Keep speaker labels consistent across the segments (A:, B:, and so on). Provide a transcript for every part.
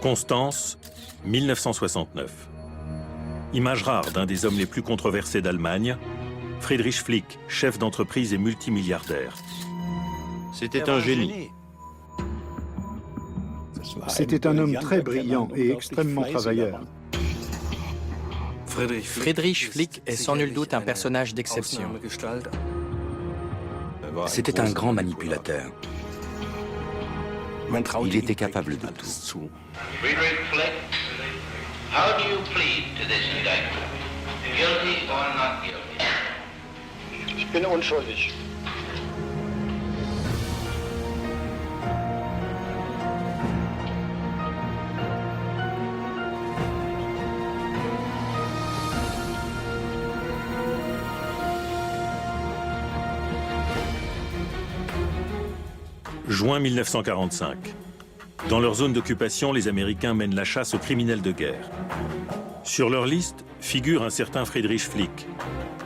A: Constance, 1969. Image rare d'un des hommes les plus controversés d'Allemagne, Friedrich Flick, chef d'entreprise et multimilliardaire.
B: C'était un génie.
C: C'était un homme très brillant et extrêmement travailleur.
D: Friedrich Flick est sans nul doute un personnage d'exception.
E: C'était un grand manipulateur. Il était capable de tout.
F: Friedrich Flick, how do you plead to this indictment? Guilty or not guilty?
G: Ich bin unschuldig.
A: Juin 1945. Dans leur zone d'occupation, les Américains mènent la chasse aux criminels de guerre. Sur leur liste figure un certain Friedrich Flick,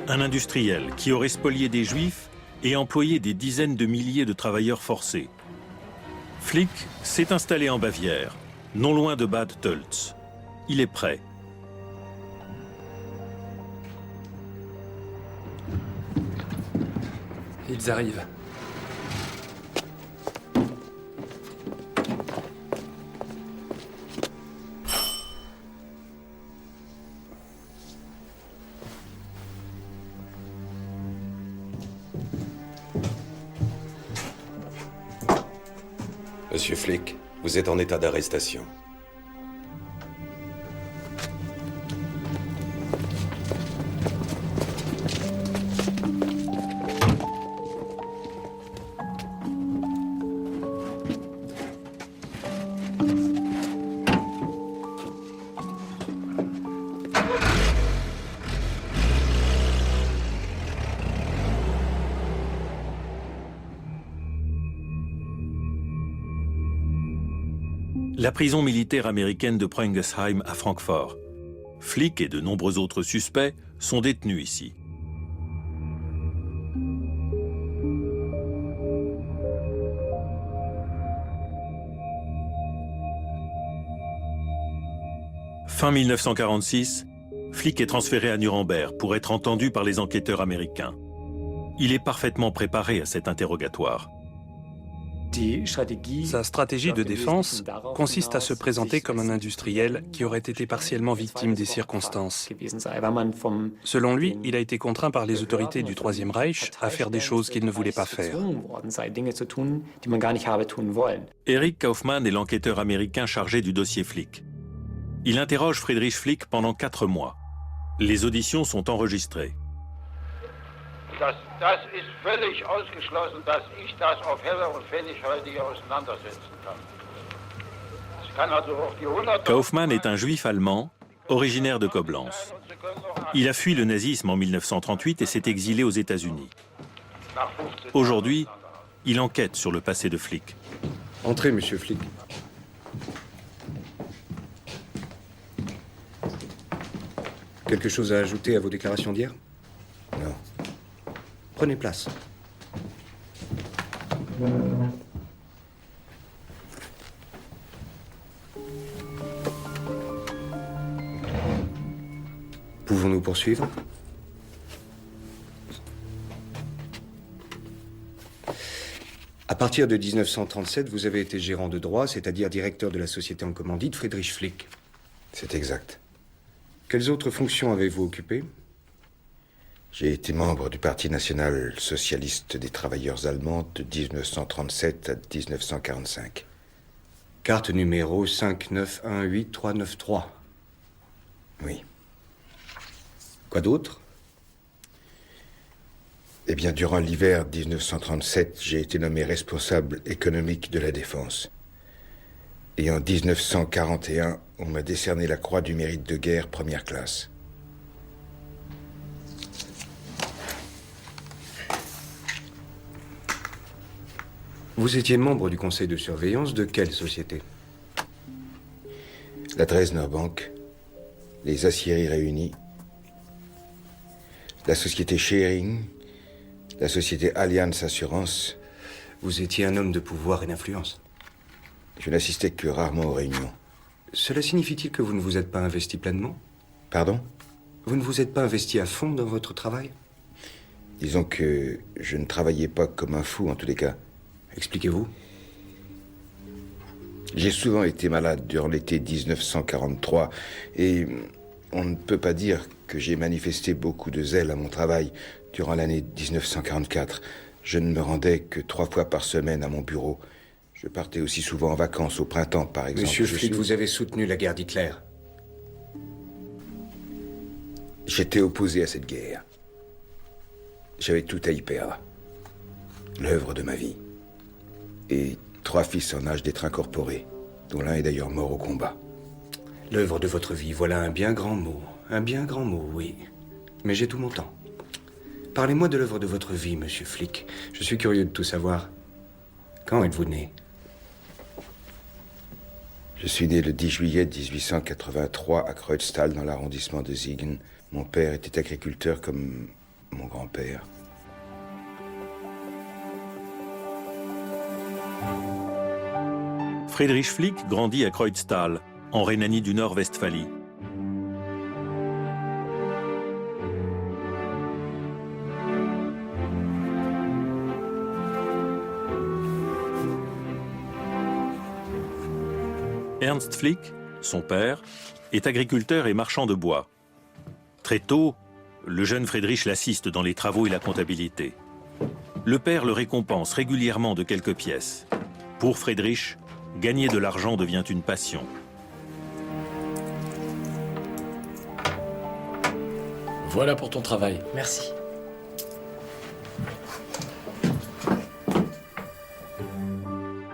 A: un industriel qui aurait spolié des Juifs et employé des dizaines de milliers de travailleurs forcés. Flick s'est installé en Bavière, non loin de Bad Tölz. Il est prêt.
H: Ils arrivent.
I: Monsieur Flick, vous êtes en état d'arrestation.
A: La prison militaire américaine de Prengesheim à Francfort. Flick et de nombreux autres suspects sont détenus ici. Fin 1946, Flick est transféré à Nuremberg pour être entendu par les enquêteurs américains. Il est parfaitement préparé à cet interrogatoire.
H: Sa stratégie de défense consiste à se présenter comme un industriel qui aurait été partiellement victime des circonstances. Selon lui, il a été contraint par les autorités du Troisième Reich à faire des choses qu'il ne voulait pas faire.
A: Eric Kaufmann est l'enquêteur américain chargé du dossier Flick. Il interroge Friedrich Flick pendant 4 mois. Les auditions sont enregistrées.
G: Das ist völlig ausgeschlossen, dass ich das auf Heller und Pfennig heute hier auseinandersetzen kann. Es kann also auch die 100...
A: Kaufmann est un juif allemand, originaire de Koblenz. Il a fui le nazisme en 1938 et s'est exilé aux États-Unis. Aujourd'hui, il enquête sur le passé de Flick.
I: Entrez, monsieur Flick. Quelque chose à ajouter à vos déclarations d'hier? Non. Prenez place. Pouvons-nous poursuivre? À partir de 1937, vous avez été gérant de droit, c'est-à-dire directeur de la société en commandite Friedrich Flick. C'est exact. Quelles autres fonctions avez-vous occupées? J'ai été membre du Parti national socialiste des travailleurs allemands de 1937 à 1945. Carte numéro 5918393. Oui. Quoi d'autre? Eh bien, durant l'hiver 1937, j'ai été nommé responsable économique de la défense. Et en 1941, on m'a décerné la Croix du mérite de guerre première classe. Vous étiez membre du conseil de surveillance de quelle société? La Dresdner Bank, les Aciéries Réunies, la société Schering, la société Allianz Assurance. Vous étiez un homme de pouvoir et d'influence. Je n'assistais que rarement aux réunions. Cela signifie-t-il que vous ne vous êtes pas investi pleinement?
B: Pardon?
I: Vous ne vous êtes pas investi à fond dans votre travail?
B: Disons que je ne travaillais pas comme un fou, en tous les cas.
I: Expliquez-vous.
B: J'ai souvent été malade durant l'été 1943 et on ne peut pas dire que j'ai manifesté beaucoup de zèle à mon travail durant l'année 1944. Je ne me rendais que 3 fois par semaine à mon bureau. Je partais aussi souvent en vacances au printemps, par exemple.
I: Monsieur Flick, vous avez soutenu la guerre d'Hitler.
B: J'étais opposé à cette guerre. J'avais tout à y perdre. L'œuvre de ma vie. Et 3 fils en âge d'être incorporés, dont l'un est d'ailleurs mort au combat.
I: L'œuvre de votre vie, voilà un bien grand mot. Un bien grand mot, oui. Mais j'ai tout mon temps. Parlez-moi de l'œuvre de votre vie, monsieur Flick. Je suis curieux de tout savoir. Quand êtes-vous né?
B: Je suis né le 10 juillet 1883 à Kreuztal, dans l'arrondissement de Siegen. Mon père était agriculteur comme mon grand-père.
A: Friedrich Flick grandit à Kreuztal, en Rhénanie du Nord-Westphalie. Ernst Flick, son père, est agriculteur et marchand de bois. Très tôt, le jeune Friedrich l'assiste dans les travaux et la comptabilité. Le père le récompense régulièrement de quelques pièces. Pour Friedrich, gagner de l'argent devient une passion.
J: Voilà pour ton travail.
D: Merci.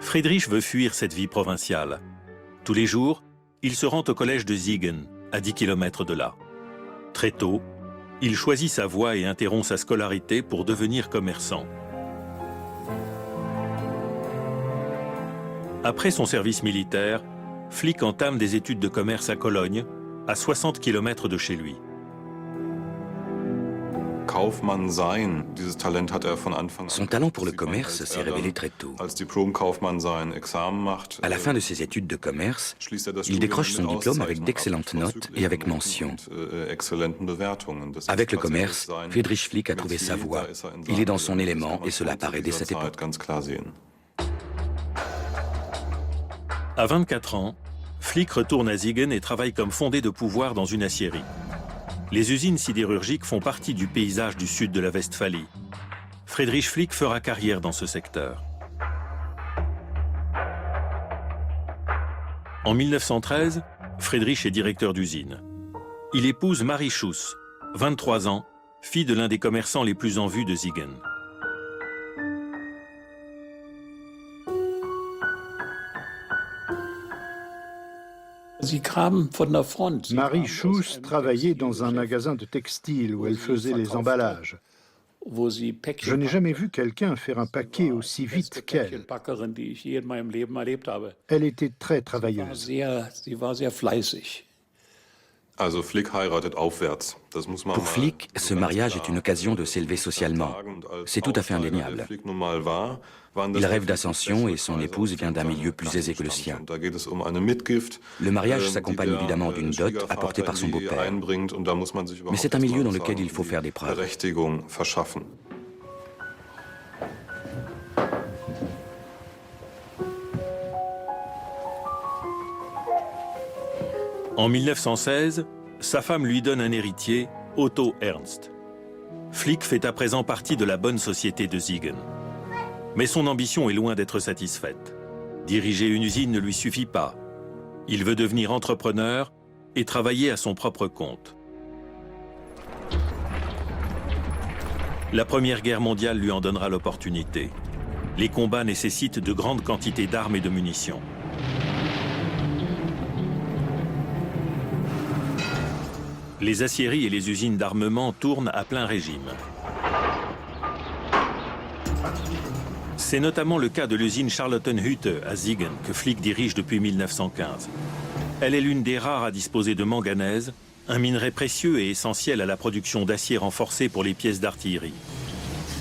A: Friedrich veut fuir cette vie provinciale. Tous les jours, il se rend au collège de Siegen, à 10 km de là. Très tôt, il choisit sa voie et interrompt sa scolarité pour devenir commerçant. Après son service militaire, Flick entame des études de commerce à Cologne, à 60 km de chez lui.
E: Son talent pour le commerce s'est révélé très tôt. À la fin de ses études de commerce, il décroche son diplôme avec d'excellentes notes et avec mention. Avec le commerce, Friedrich Flick a trouvé sa voie. Il est dans son élément et cela paraît dès cette époque.
A: À 24 ans, Flick retourne à Siegen et travaille comme fondé de pouvoir dans une aciérie. Les usines sidérurgiques font partie du paysage du sud de la Westphalie. Friedrich Flick fera carrière dans ce secteur. En 1913, Friedrich est directeur d'usine. Il épouse Marie Schuss, 23 ans, fille de l'un des commerçants les plus en vue de Siegen.
C: Marie Schuss travaillait dans un magasin de textile où elle faisait les emballages. Je n'ai jamais vu quelqu'un faire un paquet aussi vite qu'elle. Elle était très travailleuse.
E: Pour Flick, ce mariage est une occasion de s'élever socialement. C'est tout à fait indéniable. Il rêve d'ascension et son épouse vient d'un milieu plus aisé que le sien. Le mariage s'accompagne évidemment d'une dot apportée par son beau-père. Mais c'est un milieu dans lequel il faut faire des preuves.
A: En 1916, sa femme lui donne un héritier, Otto Ernst. Flick fait à présent partie de la bonne société de Siegen. Mais son ambition est loin d'être satisfaite. Diriger une usine ne lui suffit pas. Il veut devenir entrepreneur et travailler à son propre compte. La Première Guerre mondiale lui en donnera l'opportunité. Les combats nécessitent de grandes quantités d'armes et de munitions. Les aciéries et les usines d'armement tournent à plein régime. C'est notamment le cas de l'usine Charlottenhütte à Siegen que Flick dirige depuis 1915. Elle est l'une des rares à disposer de manganèse, un minerai précieux et essentiel à la production d'acier renforcé pour les pièces d'artillerie.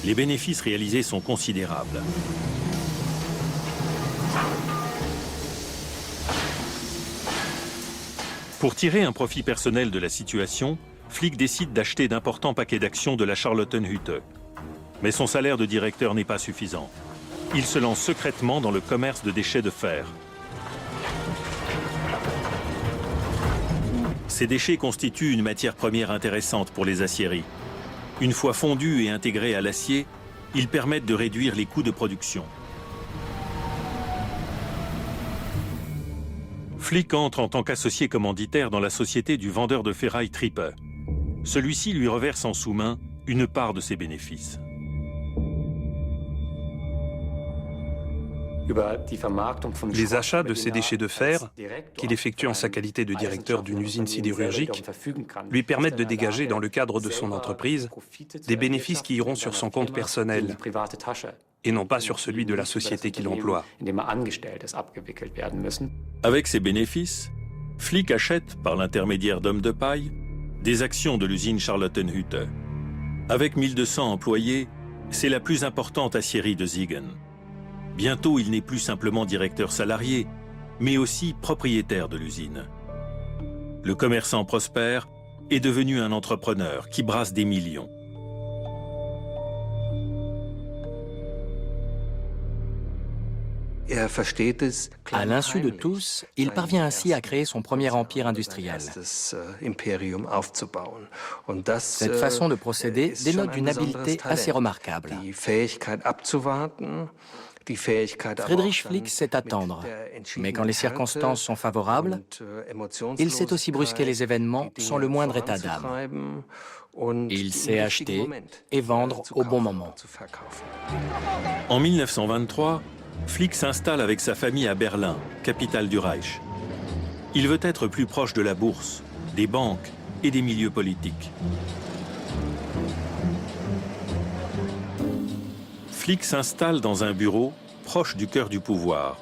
A: Les bénéfices réalisés sont considérables. Pour tirer un profit personnel de la situation, Flick décide d'acheter d'importants paquets d'actions de la Charlottenhütte. Mais son salaire de directeur n'est pas suffisant. Il se lance secrètement dans le commerce de déchets de fer. Ces déchets constituent une matière première intéressante pour les aciéries. Une fois fondus et intégrés à l'acier, ils permettent de réduire les coûts de production. Flick entre en tant qu'associé commanditaire dans la société du vendeur de ferraille Trippe. Celui-ci lui reverse en sous-main une part de ses bénéfices.
H: Les achats de ces déchets de fer, qu'il effectue en sa qualité de directeur d'une usine sidérurgique, lui permettent de dégager dans le cadre de son entreprise des bénéfices qui iront sur son compte personnel et non pas sur celui de la société qui l'emploie.
A: Avec ces bénéfices, Flick achète, par l'intermédiaire d'hommes de paille, des actions de l'usine Charlottenhütte. Avec 1200 employés, c'est la plus importante aciérie de Siegen. Bientôt, il n'est plus simplement directeur salarié, mais aussi propriétaire de l'usine. Le commerçant prospère est devenu un entrepreneur qui brasse des millions.
D: À l'insu de tous, il parvient ainsi à créer son premier empire industriel. Cette façon de procéder dénote une habileté assez remarquable. Friedrich Flick sait attendre, mais quand les circonstances sont favorables, il sait aussi brusquer les événements sans le moindre état d'âme. Il sait acheter et vendre au bon moment.
A: En 1923, Flick s'installe avec sa famille à Berlin, capitale du Reich. Il veut être plus proche de la bourse, des banques et des milieux politiques. Flick s'installe dans un bureau proche du cœur du pouvoir.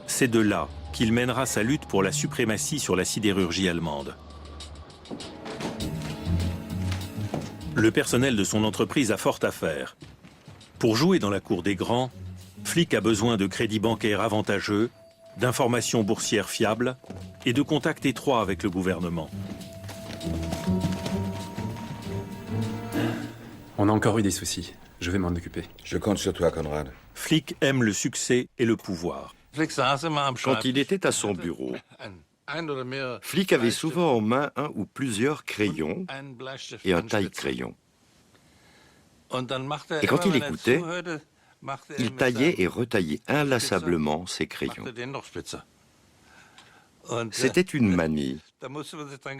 A: C'est de là qu'il mènera sa lutte pour la suprématie sur la sidérurgie allemande. Le personnel de son entreprise a fort à faire. Pour jouer dans la cour des grands, Flick a besoin de crédits bancaires avantageux, d'informations boursières fiables et de contacts étroits avec le gouvernement.
J: On a encore eu des soucis. Je vais m'en occuper.
B: Je compte sur toi, Conrad.
A: Flick aime le succès et le pouvoir.
K: Quand il était à son bureau, Flick avait souvent en main un ou plusieurs crayons et un taille-crayon. Et quand il écoutait, il taillait et retaillait inlassablement ses crayons. C'était une manie,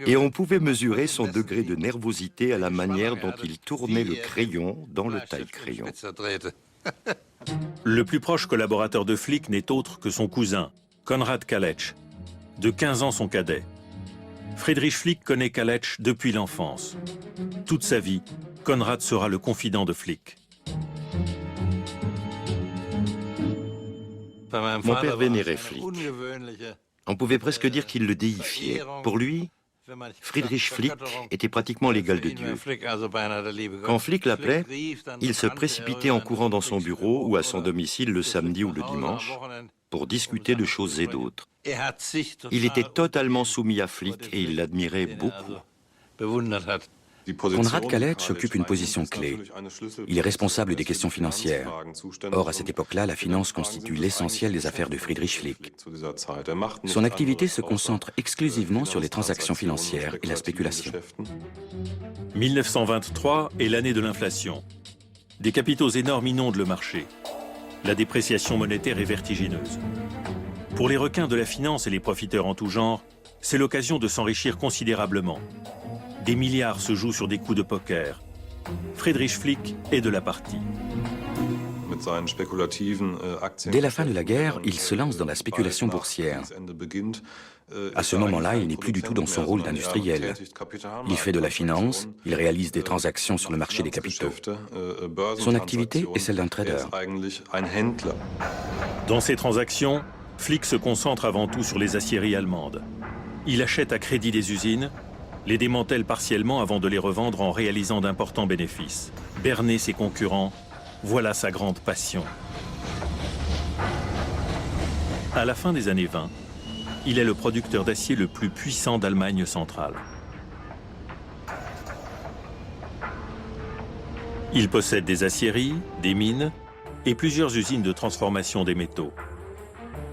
K: et on pouvait mesurer son degré de nervosité à la manière dont il tournait le crayon dans le taille-crayon.
A: Le plus proche collaborateur de Flick n'est autre que son cousin, Konrad Kalesch, de 15 ans son cadet. Friedrich Flick connaît Kalesch depuis l'enfance. Toute sa vie, Konrad sera le confident de Flick.
K: Mon père vénérait Flick. On pouvait presque dire qu'il le déifiait. Pour lui, Friedrich Flick était pratiquement l'égal de Dieu. Quand Flick l'appelait, il se précipitait en courant dans son bureau ou à son domicile le samedi ou le dimanche pour discuter de choses et d'autres. Il était totalement soumis à Flick et il l'admirait beaucoup.
E: Konrad Kalesch occupe une position clé. Il est responsable des questions financières. Or, à cette époque-là, la finance constitue l'essentiel des affaires de Friedrich Flick. Son activité se concentre exclusivement sur les transactions financières et la spéculation.
A: 1923 est l'année de l'inflation. Des capitaux énormes inondent le marché. La dépréciation monétaire est vertigineuse. Pour les requins de la finance et les profiteurs en tout genre, c'est l'occasion de s'enrichir considérablement. Des milliards se jouent sur des coups de poker. Friedrich Flick est de la partie.
E: Dès la fin de la guerre, il se lance dans la spéculation boursière. À ce moment-là, il n'est plus du tout dans son rôle d'industriel. Il fait de la finance, il réalise des transactions sur le marché des capitaux. Son activité est celle d'un trader.
A: Dans ces transactions, Flick se concentre avant tout sur les aciéries allemandes. Il achète à crédit des usines, les démantèle partiellement avant de les revendre en réalisant d'importants bénéfices. Berner ses concurrents, voilà sa grande passion. À la fin des années 20, il est le producteur d'acier le plus puissant d'Allemagne centrale. Il possède des aciéries, des mines et plusieurs usines de transformation des métaux.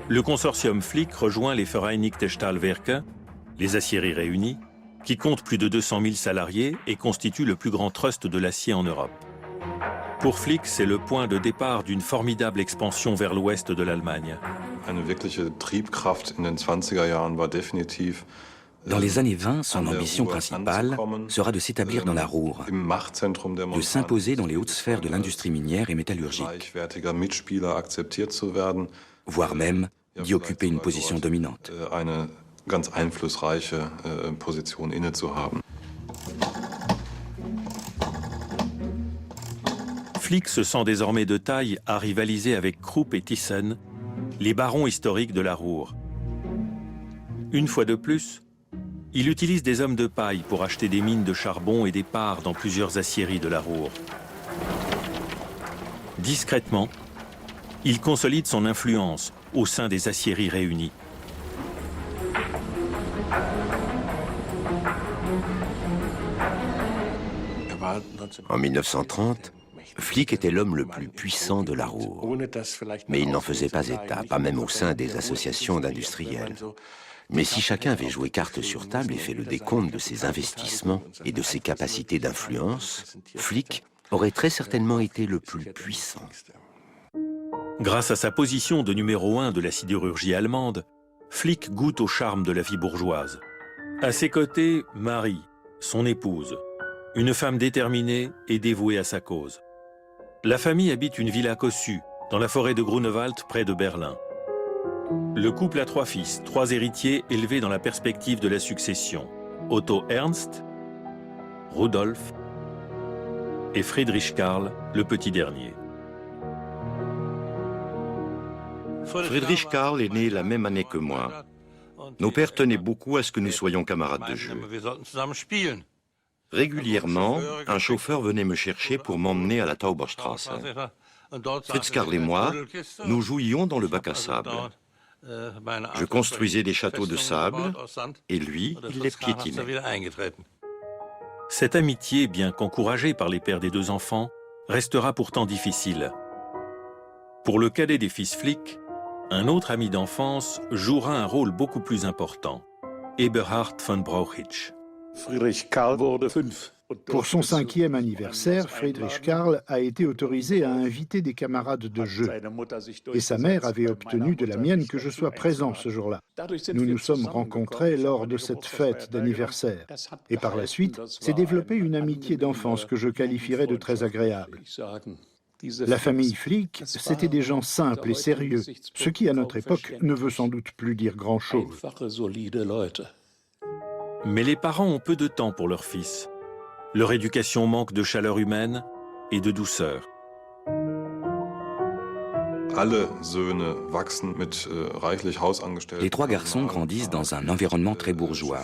A: Le consortium Flick rejoint les Vereinigte Stahlwerke, les aciéries réunies, qui comptent plus de 200 000 salariés et constituent le plus grand trust de l'acier en Europe. Pour Flick, c'est le point de départ d'une formidable expansion vers l'ouest de l'Allemagne.
E: Dans les années 20, son ambition principale sera de s'établir dans la Ruhr, de s'imposer dans les hautes sphères de l'industrie minière et métallurgique, voire même d'y occuper une position dominante.
A: Flick se sent désormais de taille à rivaliser avec Krupp et Thyssen, les barons historiques de la Ruhr. Une fois de plus, il utilise des hommes de paille pour acheter des mines de charbon et des parts dans plusieurs aciéries de la Ruhr. Discrètement, il consolide son influence au sein des aciéries réunies.
K: En 1930, Flick était l'homme le plus puissant de la Ruhr. Mais il n'en faisait pas état, pas même au sein des associations d'industriels. Mais si chacun avait joué carte sur table et fait le décompte de ses investissements et de ses capacités d'influence, Flick aurait très certainement été le plus puissant.
A: Grâce à sa position de numéro 1 de la sidérurgie allemande, Flick goûte au charme de la vie bourgeoise. À ses côtés, Marie, son épouse, une femme déterminée et dévouée à sa cause. La famille habite une villa cossue, dans la forêt de Grunewald, près de Berlin. Le couple a 3 fils, 3 héritiers élevés dans la perspective de la succession. Otto Ernst, Rudolf et Friedrich Karl, le petit dernier.
K: Friedrich Karl est né la même année que moi. Nos pères tenaient beaucoup à ce que nous soyons camarades de jeu. Régulièrement, un chauffeur venait me chercher pour m'emmener à la Tauberstrasse. Fritz Karl et moi, nous jouions dans le bac à sable. Je construisais des châteaux de sable et lui, il les piétinait.
A: Cette amitié, bien qu'encouragée par les pères des 2 enfants, restera pourtant difficile. Pour le cadet des fils Flick, un autre ami d'enfance jouera un rôle beaucoup plus important, Eberhard von Brauchitsch.
C: Pour son 5e anniversaire, Friedrich Karl a été autorisé à inviter des camarades de jeu. Et sa mère avait obtenu de la mienne que je sois présent ce jour-là. Nous nous sommes rencontrés lors de cette fête d'anniversaire. Et par la suite, s'est développée une amitié d'enfance que je qualifierais de très agréable. La famille Flick, c'étaient des gens simples et sérieux, ce qui, à notre époque, ne veut sans doute plus dire grand-chose.
A: Mais les parents ont peu de temps pour leurs fils. Leur éducation manque de chaleur humaine et de douceur.
E: Les 3 garçons grandissent dans un environnement très bourgeois,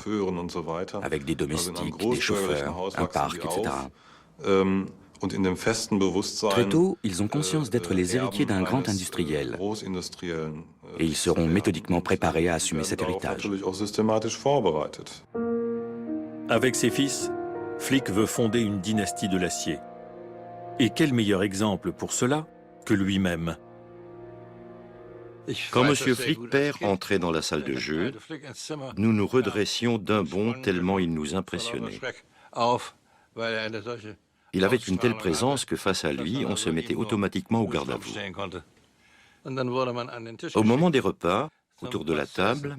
E: avec des domestiques, des chauffeurs, un parc, etc. Très tôt, ils ont conscience d'être les héritiers d'un grand industriel et ils seront méthodiquement préparés à assumer cet héritage.
A: Avec ses fils, Flick veut fonder une dynastie de l'acier. Et quel meilleur exemple pour cela que lui-même?
K: Quand M. Flick père entrait dans la salle de jeu, nous nous redressions d'un bond tellement il nous impressionnait. Il avait une telle présence que face à lui, on se mettait automatiquement au garde-à-vous. Au moment des repas, autour de la table,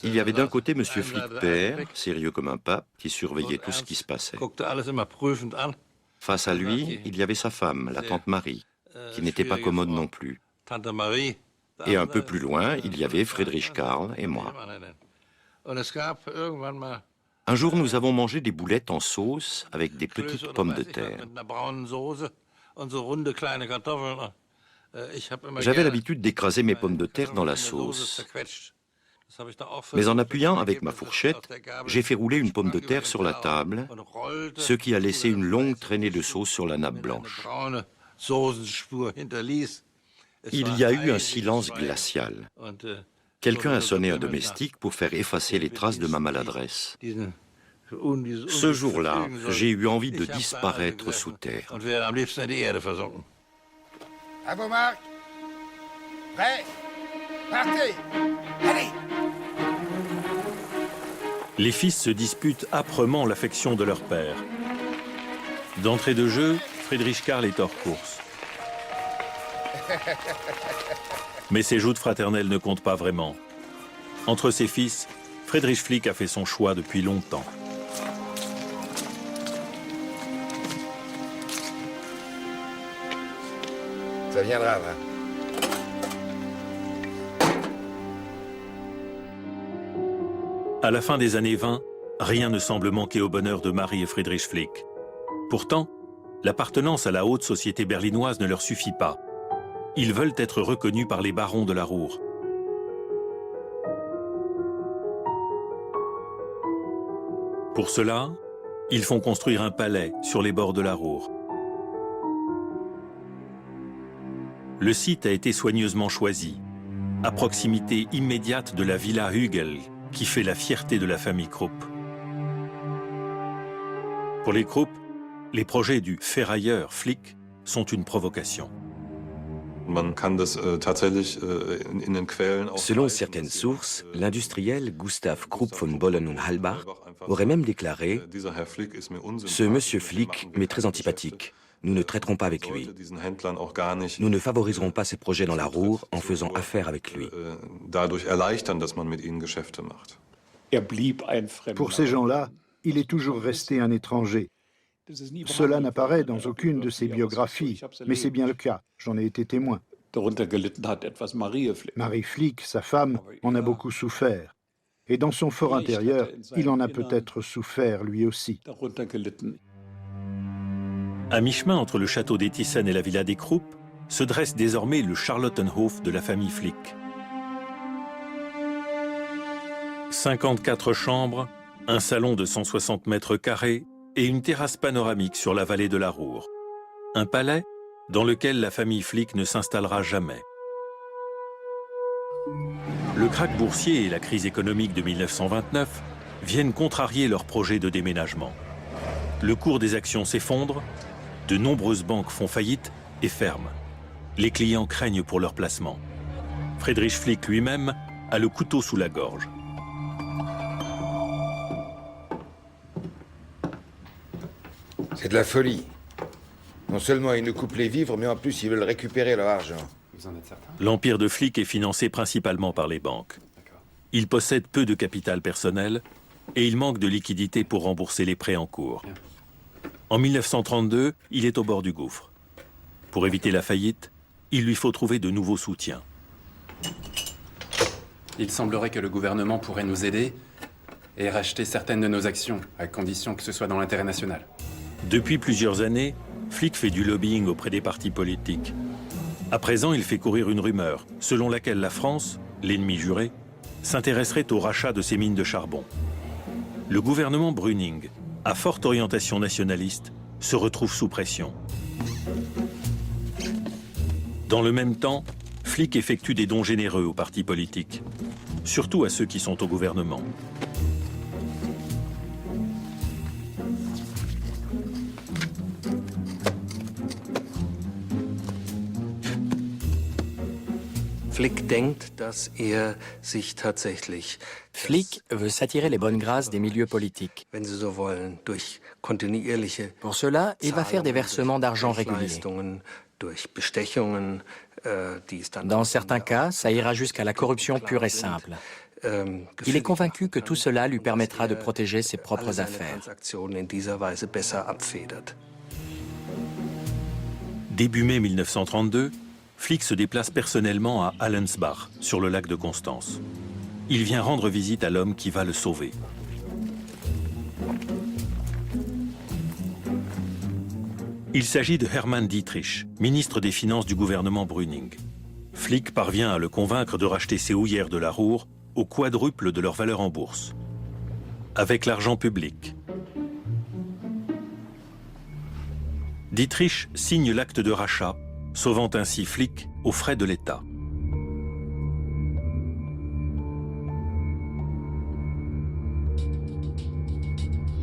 K: il y avait d'un côté M. Flick père, sérieux comme un pape, qui surveillait tout ce qui se passait. Face à lui, il y avait sa femme, la tante Marie, qui n'était pas commode non plus. Et un peu plus loin, il y avait Friedrich Karl et moi. Un jour, nous avons mangé des boulettes en sauce avec des petites pommes de terre. J'avais l'habitude d'écraser mes pommes de terre dans la sauce. Mais en appuyant avec ma fourchette, j'ai fait rouler une pomme de terre sur la table, ce qui a laissé une longue traînée de sauce sur la nappe blanche. Il y a eu un silence glacial. Quelqu'un a sonné un domestique pour faire effacer les traces de ma maladresse. Ce jour-là, j'ai eu envie de disparaître sous terre.
L: À vos marques. Prêt. Partez. Allez.
A: Les fils se disputent âprement l'affection de leur père. D'entrée de jeu, Friedrich Carl est hors course. Mais ses joutes fraternelles ne comptent pas vraiment. Entre ses fils, Friedrich Flick a fait son choix depuis longtemps.
B: Ça viendra, va.
A: À la fin des années 20, rien ne semble manquer au bonheur de Marie et Friedrich Flick. Pourtant, l'appartenance à la haute société berlinoise ne leur suffit pas. Ils veulent être reconnus par les barons de la Ruhr. Pour cela, ils font construire un palais sur les bords de la Ruhr. Le site a été soigneusement choisi, à proximité immédiate de la villa Hügel, qui fait la fierté de la famille Krupp. Pour les Krupp, les projets du ferrailleur Flick sont une provocation.
E: Selon certaines sources, l'industriel Gustav Krupp von Bohlen und Halbach aurait même déclaré « Ce monsieur Flick m'est très antipathique. Nous ne traiterons pas avec lui. Nous ne favoriserons pas ses projets dans la Ruhr en faisant affaire avec lui. »
C: Pour ces gens-là, il est toujours resté un étranger. Cela n'apparaît dans aucune de ses biographies, mais c'est bien le cas, j'en ai été témoin. Marie Flick, sa femme, en a beaucoup souffert. Et dans son fort intérieur, il en a peut-être souffert lui aussi.
A: À mi-chemin entre le château d'Ettissen et la villa des Krupp, se dresse désormais le Charlottenhof de la famille Flick. 54 chambres, un salon de 160 mètres carrés et une terrasse panoramique sur la vallée de la Ruhr. Un palais dans lequel la famille Flick ne s'installera jamais. Le krach boursier et la crise économique de 1929 viennent contrarier leur projet de déménagement. Le cours des actions s'effondre, de nombreuses banques font faillite et ferment. Les clients craignent pour leur placement. Friedrich Flick lui-même a le couteau sous la gorge.
B: C'est de la folie. Non seulement ils nous coupent les vivres, mais en plus ils veulent récupérer leur argent.
J: Vous en êtes certain?
A: L'empire de Flick est financé principalement par les banques. Il possède peu de capital personnel et il manque de liquidités pour rembourser les prêts en cours. En 1932, il est au bord du gouffre. Pour éviter la faillite, il lui faut trouver de nouveaux soutiens.
J: Il semblerait que le gouvernement pourrait nous aider et racheter certaines de nos actions, à condition que ce soit dans l'intérêt national.
A: Depuis plusieurs années, Flick fait du lobbying auprès des partis politiques. À présent, il fait courir une rumeur, selon laquelle la France, l'ennemi juré, s'intéresserait au rachat de ses mines de charbon. Le gouvernement Brüning, à forte orientation nationaliste, se retrouve sous pression. Dans le même temps, Flick effectue des dons généreux aux partis politiques, surtout à ceux qui sont au gouvernement.
D: Flick veut s'attirer les bonnes grâces des milieux politiques. Pour cela, il va faire des versements d'argent réguliers. Dans certains cas, ça ira jusqu'à la corruption pure et simple. Il est convaincu que tout cela lui permettra de protéger ses propres affaires.
A: Début mai 1932, Flick se déplace personnellement à Allensbach, sur le lac de Constance. Il vient rendre visite à l'homme qui va le sauver. Il s'agit de Hermann Dietrich, ministre des Finances du gouvernement Brüning. Flick parvient à le convaincre de racheter ses houillères de la Ruhr au quadruple de leur valeur en bourse. Avec l'argent public. Dietrich signe l'acte de rachat, sauvant ainsi Flick aux frais de l'État.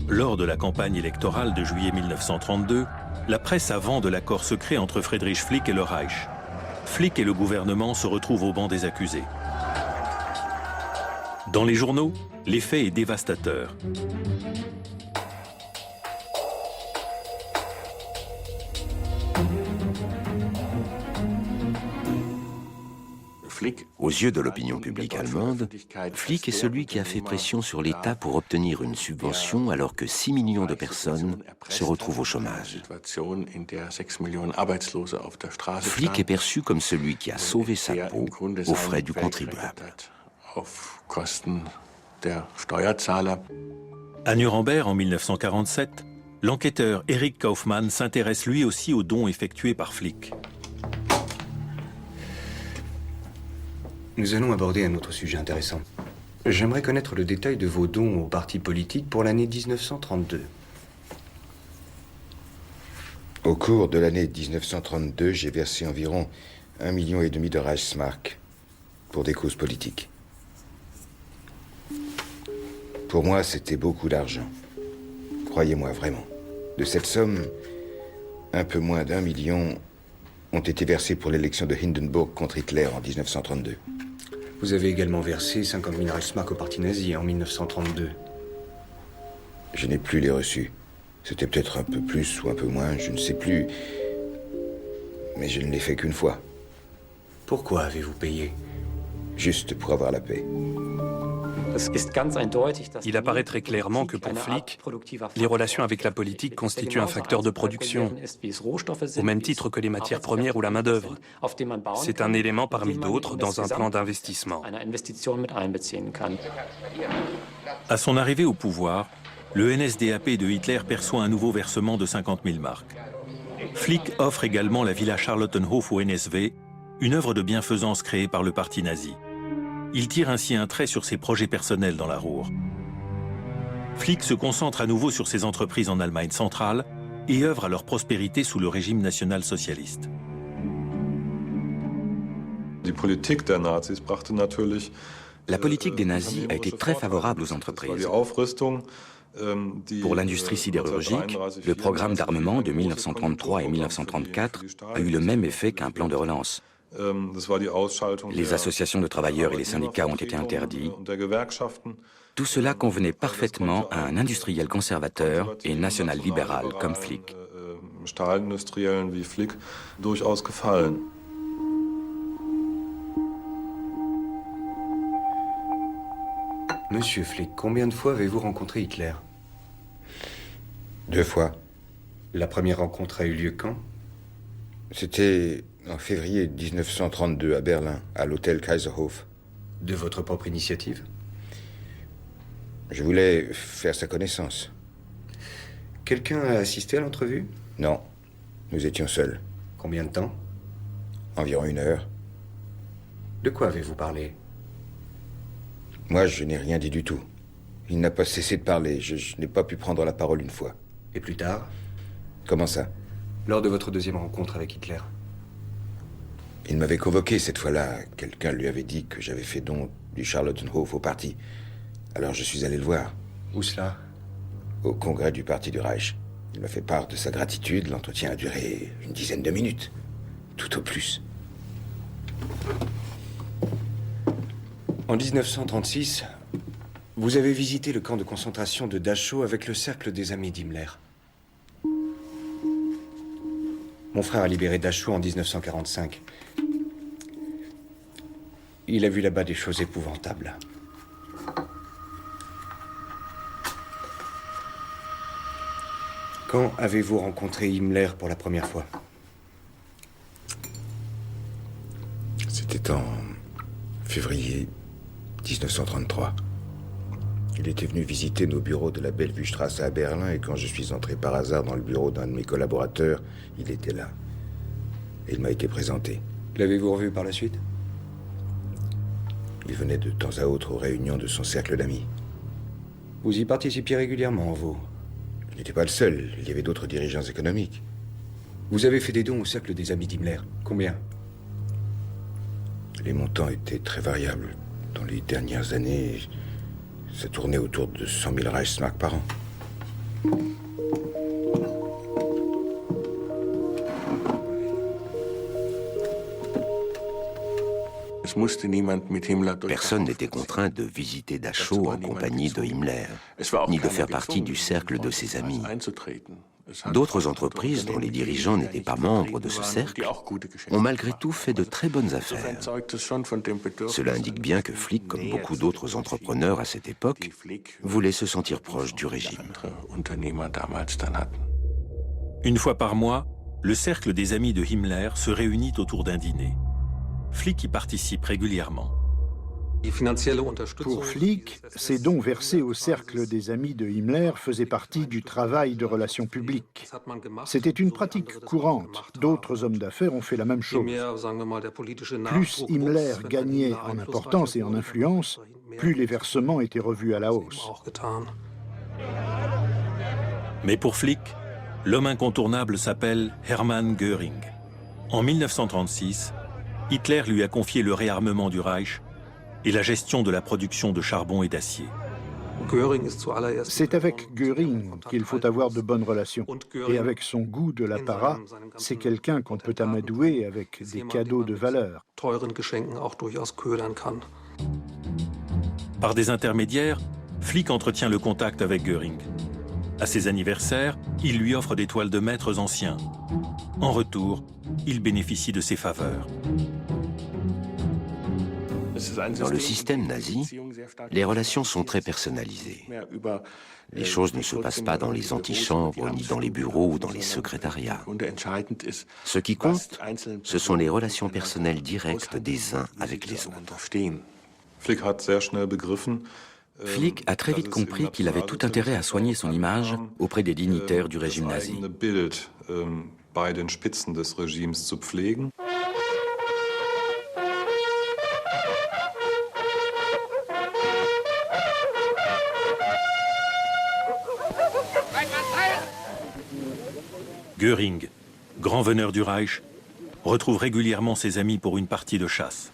A: lors de la campagne électorale de juillet 1932, la presse a vent de l'accord secret entre Friedrich Flick et le Reich. Flick et le gouvernement se retrouvent au banc des accusés. Dans les journaux, l'effet est dévastateur.
M: Aux yeux de l'opinion publique allemande, Flick est celui qui a fait pression sur l'État pour obtenir une subvention alors que 6 millions de personnes se retrouvent au chômage. Flick est perçu comme celui qui a sauvé sa peau aux frais du contribuable.
A: À Nuremberg, en 1947, l'enquêteur Erich Kaufmann s'intéresse lui aussi aux dons effectués par Flick.
I: Nous allons aborder un autre sujet intéressant. J'aimerais connaître le détail de vos dons aux partis politiques pour l'année 1932.
B: Au cours de l'année 1932, j'ai versé environ 1,5 million de Reichsmark pour des causes politiques. Pour moi, c'était beaucoup d'argent. Croyez-moi, vraiment. De cette somme, un peu moins d'1 million ont été versés pour l'élection de Hindenburg contre Hitler en 1932.
I: Vous avez également versé 50 000 Reichsmark au parti nazi en 1932.
B: Je n'ai plus les reçus. C'était peut-être un peu plus ou un peu moins, je ne sais plus. Mais je ne l'ai fait qu'une fois.
I: Pourquoi avez-vous payé?
B: Juste pour avoir la paix.
H: Il apparaît très clairement que pour Flick, les relations avec la politique constituent un facteur de production, au même titre que les matières premières ou la main-d'œuvre. C'est un élément parmi d'autres dans un plan d'investissement.
A: À son arrivée au pouvoir, le NSDAP de Hitler perçoit un nouveau versement de 50 000 marks. Flick offre également la Villa Charlottenhof au NSV, une œuvre de bienfaisance créée par le parti nazi. Il tire ainsi un trait sur ses projets personnels dans la Ruhr. Flick se concentre à nouveau sur ses entreprises en Allemagne centrale et œuvre à leur prospérité sous le régime national-socialiste.
E: La politique des nazis a été très favorable aux entreprises. Pour l'industrie sidérurgique, le programme d'armement de 1933 et 1934 a eu le même effet qu'un plan de relance. Les associations de travailleurs et les syndicats ont été interdits. Tout cela convenait parfaitement à un industriel conservateur et national-libéral comme Flick.
I: Monsieur Flick, combien de fois avez-vous rencontré Hitler?
B: 2 fois.
I: La première rencontre a eu lieu quand?
B: C'était en février 1932 à Berlin, à l'hôtel Kaiserhof.
I: De votre propre initiative?
B: Je voulais faire sa connaissance.
I: Quelqu'un a assisté à l'entrevue?
B: Non, nous étions seuls.
I: Combien de temps?
B: Environ 1 heure.
I: De quoi avez-vous parlé?
B: Moi, je n'ai rien dit du tout. Il n'a pas cessé de parler. Je n'ai pas pu prendre la parole une fois.
I: Et plus tard?
B: Comment ça?
I: Lors de votre deuxième rencontre avec Hitler.
B: Il m'avait convoqué cette fois-là. Quelqu'un lui avait dit que j'avais fait don du Charlottenhof au parti. Alors je suis allé le voir.
I: Où cela?
B: Au congrès du parti du Reich. Il m'a fait part de sa gratitude. L'entretien a duré une dizaine de minutes. Tout au plus.
I: En 1936, vous avez visité le camp de concentration de Dachau avec le cercle des amis d'Himmler. Mon frère a libéré Dachau en 1945. Il a vu là-bas des choses épouvantables. Quand avez-vous rencontré Himmler pour la première fois?
B: C'était en février 1933. Il était venu visiter nos bureaux de la Bellevue-Strasse à Berlin et quand je suis entré par hasard dans le bureau d'un de mes collaborateurs, il était là. Et il m'a été présenté.
I: L'avez-vous revu par la suite?
B: Il venait de temps à autre aux réunions de son cercle d'amis.
I: Vous y participiez régulièrement, vous?
B: Je n'étais pas le seul, il y avait d'autres dirigeants économiques.
I: Vous avez fait des dons au cercle des amis d'Himmler. Combien?
B: Les montants étaient très variables. Dans les dernières années, ça tournait autour de 100 000 Reichsmark par an.
M: Personne n'était contraint de visiter Dachau en compagnie de Himmler, ni de faire partie du cercle de ses amis. D'autres entreprises dont les dirigeants n'étaient pas membres de ce cercle ont malgré tout fait de très bonnes affaires. Cela indique bien que Flick, comme beaucoup d'autres entrepreneurs à cette époque, voulait se sentir proche du régime.
A: Une fois par mois, le cercle des amis de Himmler se réunit autour d'un dîner. Flick y participe régulièrement.
C: Pour Flick, ces dons versés au cercle des amis de Himmler faisaient partie du travail de relations publiques. C'était une pratique courante. D'autres hommes d'affaires ont fait la même chose. Plus Himmler gagnait en importance et en influence, plus les versements étaient revus à la hausse.
A: Mais pour Flick, l'homme incontournable s'appelle Hermann Göring. En 1936, Hitler lui a confié le réarmement du Reich et la gestion de la production de charbon et d'acier.
C: C'est avec Göring qu'il faut avoir de bonnes relations. Et avec son goût de l'apparat, c'est quelqu'un qu'on peut amadouer avec des cadeaux de valeur.
A: Par des intermédiaires, Flick entretient le contact avec Göring. À ses anniversaires, il lui offre des toiles de maîtres anciens. En retour, il bénéficie de ses faveurs.
M: Dans le système nazi, les relations sont très personnalisées. Les choses ne se passent pas dans les antichambres, ni dans les bureaux ou dans les secrétariats. Ce qui compte, ce sont les relations personnelles directes des uns avec les autres.
E: Flick a très vite compris qu'il avait tout intérêt à soigner son image auprès des dignitaires du régime nazi.
A: Göring, grand veneur du Reich, retrouve régulièrement ses amis pour une partie de chasse.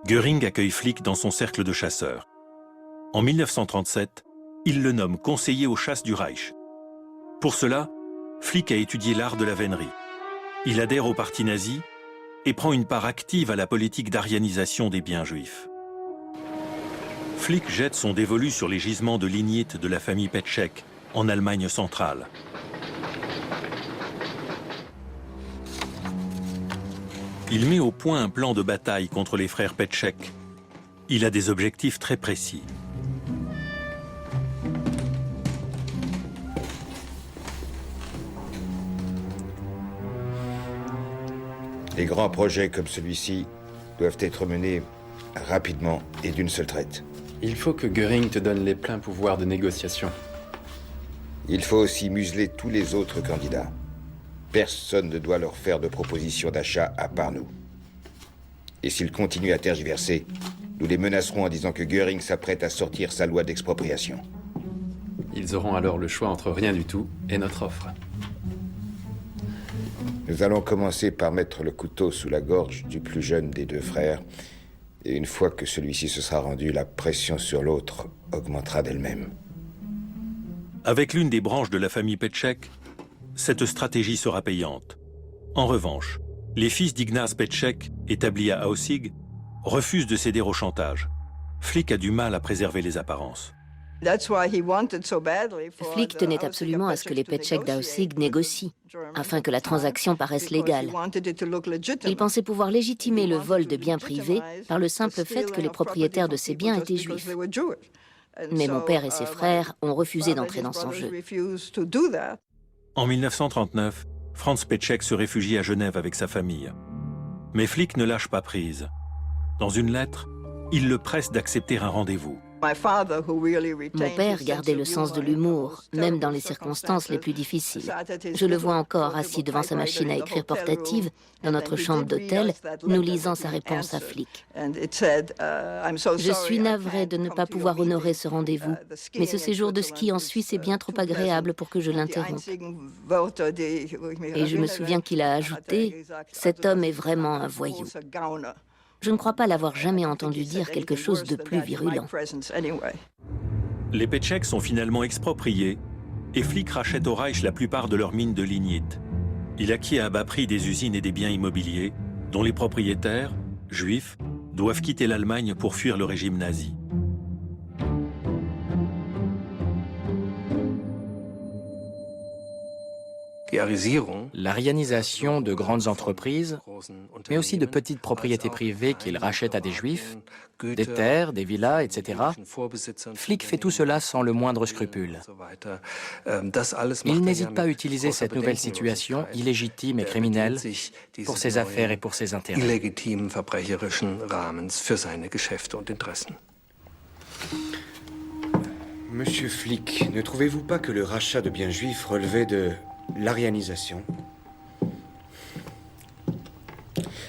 A: Göring accueille Flick dans son cercle de chasseurs. En 1937, il le nomme conseiller aux chasses du Reich. Pour cela, Flick a étudié l'art de la vénerie. Il adhère au parti nazi et prend une part active à la politique d'aryanisation des biens juifs. Flick jette son dévolu sur les gisements de lignite de la famille Petschek, en Allemagne centrale. Il met au point un plan de bataille contre les frères Petschek. Il a des objectifs très précis.
B: Les grands projets comme celui-ci doivent être menés rapidement et d'une seule traite.
J: Il faut que Göring te donne les pleins pouvoirs de négociation.
B: Il faut aussi museler tous les autres candidats. Personne ne doit leur faire de proposition d'achat à part nous. Et s'ils continuent à tergiverser, nous les menacerons en disant que Göring s'apprête à sortir sa loi d'expropriation.
J: Ils auront alors le choix entre rien du tout et notre offre.
B: Nous allons commencer par mettre le couteau sous la gorge du plus jeune des deux frères. Et une fois que celui-ci se sera rendu, la pression sur l'autre augmentera d'elle-même.
A: Avec l'une des branches de la famille Petschek, cette stratégie sera payante. En revanche, les fils d'Ignaz Petschek, établis à Aussig, refusent de céder au chantage. Flick a du mal à préserver les apparences.
N: Flick tenait absolument à ce que les Petschek d'Aussig négocient, afin que la transaction paraisse légale. Il pensait pouvoir légitimer le vol de biens privés par le simple fait que les propriétaires de ces biens étaient juifs. Mais mon père et ses frères ont refusé d'entrer dans son jeu.
A: En 1939, Franz Petschek se réfugie à Genève avec sa famille. Mais Flick ne lâche pas prise. Dans une lettre, il le presse d'accepter un rendez-vous.
N: Mon père gardait le sens de l'humour, même dans les circonstances les plus difficiles. Je le vois encore assis devant sa machine à écrire portative dans notre chambre d'hôtel, nous lisant sa réponse à Flick. Je suis navré de ne pas pouvoir honorer ce rendez-vous, mais ce séjour de ski en Suisse est bien trop agréable pour que je l'interrompe. Et je me souviens qu'il a ajouté « Cet homme est vraiment un voyou ». Je ne crois pas l'avoir jamais entendu dire quelque chose de plus virulent.
A: Les Petschek sont finalement expropriés et Flick rachète au Reich la plupart de leurs mines de lignite. Il acquiert à bas prix des usines et des biens immobiliers dont les propriétaires, juifs, doivent quitter l'Allemagne pour fuir le régime nazi.
D: L'arianisation de grandes entreprises, mais aussi de petites propriétés privées qu'il rachète à des juifs, des terres, des villas, etc. Flick fait tout cela sans le moindre scrupule. Il n'hésite pas à utiliser cette nouvelle situation, illégitime et criminelle, pour ses affaires et pour ses intérêts.
I: Monsieur Flick, ne trouvez-vous pas que le rachat de biens juifs relevait de l'arianisation?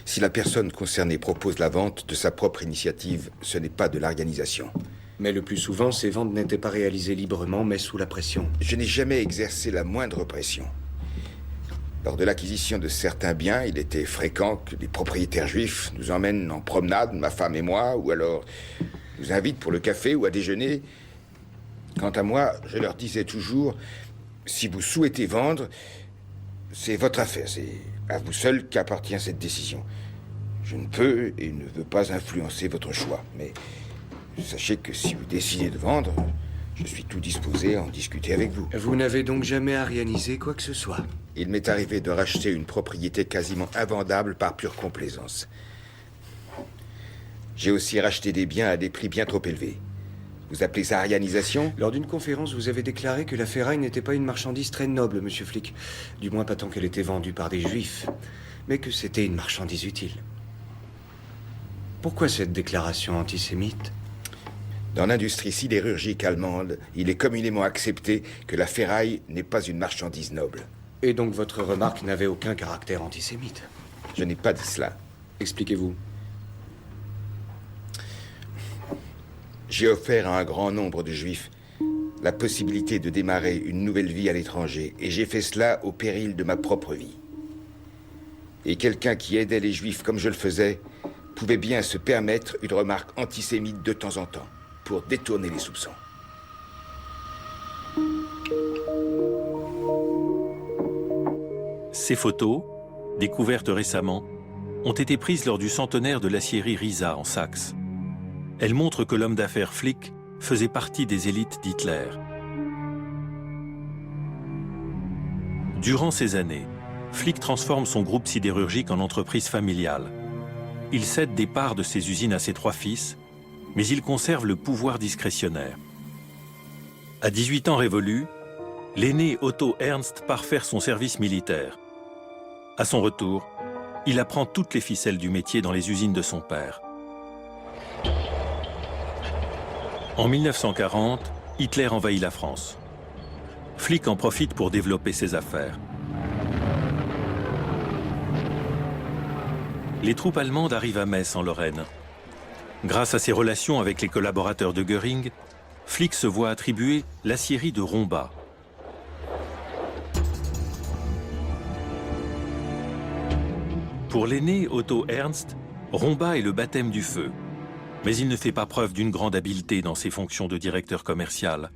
B: Si la personne concernée propose la vente de sa propre initiative, ce n'est pas de l'arianisation.
I: Mais le plus souvent, ces ventes n'étaient pas réalisées librement, mais sous la pression.
B: Je n'ai jamais exercé la moindre pression. Lors de l'acquisition de certains biens, il était fréquent que les propriétaires juifs nous emmènent en promenade, ma femme et moi, ou alors nous invitent pour le café ou à déjeuner. Quant à moi, je leur disais toujours... Si vous souhaitez vendre, c'est votre affaire. C'est à vous seul qu'appartient cette décision. Je ne peux et ne veux pas influencer votre choix. Mais sachez que si vous décidez de vendre, je suis tout disposé à en discuter avec vous.
I: Vous n'avez donc jamais arianisé quoi que ce soit?
B: Il m'est arrivé de racheter une propriété quasiment invendable par pure complaisance. J'ai aussi racheté des biens à des prix bien trop élevés. Vous appelez ça arianisation?
I: Lors d'une conférence, vous avez déclaré que la ferraille n'était pas une marchandise très noble, monsieur Flick. Du moins pas tant qu'elle était vendue par des juifs, mais que c'était une marchandise utile. Pourquoi cette déclaration antisémite?
B: Dans l'industrie sidérurgique allemande, il est communément accepté que la ferraille n'est pas une marchandise noble.
I: Et donc votre remarque n'avait aucun caractère antisémite?
B: Je n'ai pas dit cela.
I: Expliquez-vous.
B: J'ai offert à un grand nombre de juifs la possibilité de démarrer une nouvelle vie à l'étranger, et j'ai fait cela au péril de ma propre vie. Et quelqu'un qui aidait les juifs comme je le faisais pouvait bien se permettre une remarque antisémite de temps en temps, pour détourner les soupçons.
A: Ces photos, découvertes récemment, ont été prises lors du centenaire de l'aciérie Risa en Saxe. Elles montrent que l'homme d'affaires Flick faisait partie des élites d'Hitler. Durant ces années, Flick transforme son groupe sidérurgique en entreprise familiale. Il cède des parts de ses usines à ses 3 fils, mais il conserve le pouvoir discrétionnaire. À 18 ans révolus, l'aîné Otto Ernst part faire son service militaire. À son retour, il apprend toutes les ficelles du métier dans les usines de son père. En 1940, Hitler envahit la France. Flick en profite pour développer ses affaires. Les troupes allemandes arrivent à Metz, en Lorraine. Grâce à ses relations avec les collaborateurs de Göring, Flick se voit attribuer l'aciérie de Rombach. Pour l'aîné Otto Ernst, Rombach est le baptême du feu. Mais il ne fait pas preuve d'une grande habileté dans ses fonctions de directeur commercial.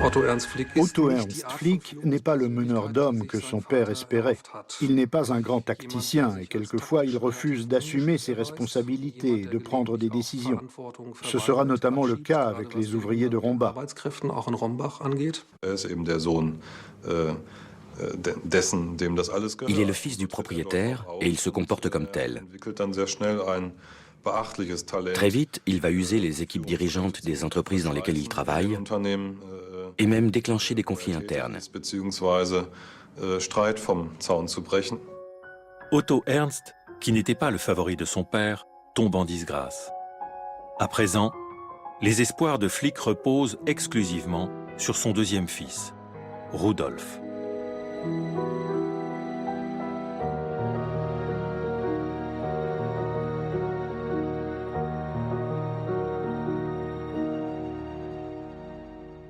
C: Otto Ernst Flick n'est pas le meneur d'hommes que son père espérait. Il n'est pas un grand tacticien et quelquefois il refuse d'assumer ses responsabilités et de prendre des décisions. Ce sera notamment le cas avec les ouvriers de Rombach.
E: Il est le fils du propriétaire et il se comporte comme tel. Très vite, il va user les équipes dirigeantes des entreprises dans lesquelles il travaille et même déclencher des conflits internes.
A: Otto Ernst, qui n'était pas le favori de son père, tombe en disgrâce. À présent, les espoirs de Flick reposent exclusivement sur son deuxième fils, Rudolf.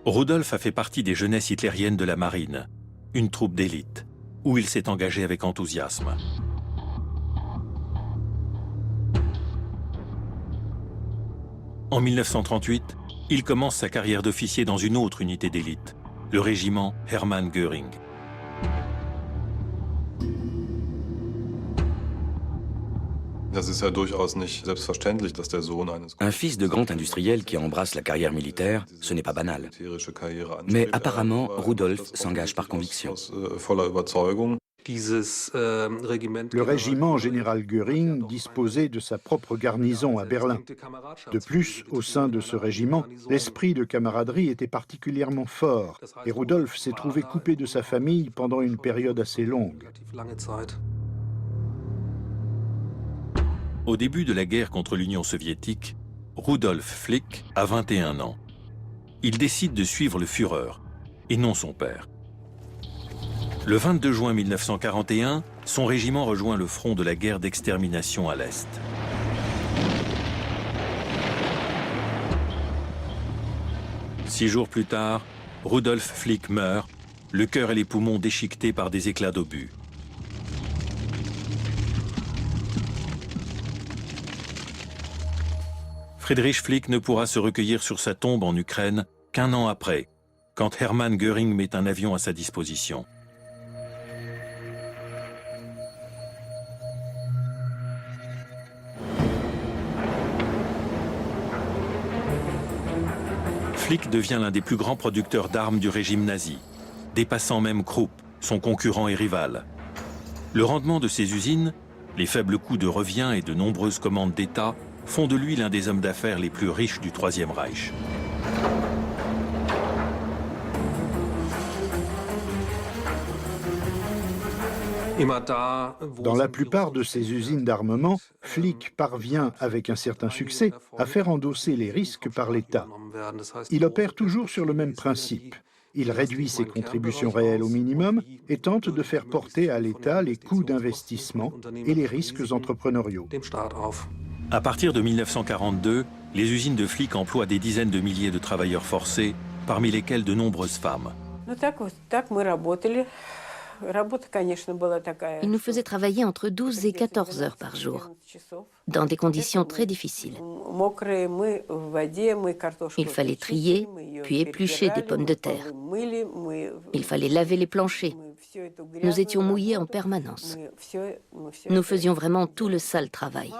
A: Rudolf a fait partie des jeunesses hitlériennes de la marine, une troupe d'élite, où il s'est engagé avec enthousiasme. En 1938, il commence sa carrière d'officier dans une autre unité d'élite, le régiment Hermann Göring.
E: Un fils de grand industriel qui embrasse la carrière militaire, ce n'est pas banal. Mais apparemment, Rudolf s'engage par conviction.
C: Le régiment général Göring disposait de sa propre garnison à Berlin. De plus, au sein de ce régiment, l'esprit de camaraderie était particulièrement fort et Rudolf s'est trouvé coupé de sa famille pendant une période assez longue.
A: Au début de la guerre contre l'Union soviétique, Rudolf Flick a 21 ans. Il décide de suivre le Führer, et non son père. Le 22 juin 1941, son régiment rejoint le front de la guerre d'extermination à l'Est. Six jours plus tard, Rudolf Flick meurt, le cœur et les poumons déchiquetés par des éclats d'obus. Friedrich Flick ne pourra se recueillir sur sa tombe en Ukraine qu'un an après, quand Hermann Göring met un avion à sa disposition. Flick devient l'un des plus grands producteurs d'armes du régime nazi, dépassant même Krupp, son concurrent et rival. Le rendement de ses usines, les faibles coûts de revient et de nombreuses commandes d'État font de lui l'un des hommes d'affaires les plus riches du Troisième Reich.
C: Dans la plupart de ces usines d'armement, Flick parvient, avec un certain succès, à faire endosser les risques par l'État. Il opère toujours sur le même principe. Il réduit ses contributions réelles au minimum et tente de faire porter à l'État les coûts d'investissement et les risques entrepreneuriaux.
A: À partir de 1942, les usines de Flick emploient des dizaines de milliers de travailleurs forcés, parmi lesquels de nombreuses femmes.
N: Il nous faisait travailler entre 12 et 14 heures par jour, dans des conditions très difficiles. Il fallait trier, puis éplucher des pommes de terre. Il fallait laver les planchers. Nous étions mouillés en permanence. Nous faisions vraiment tout le sale travail.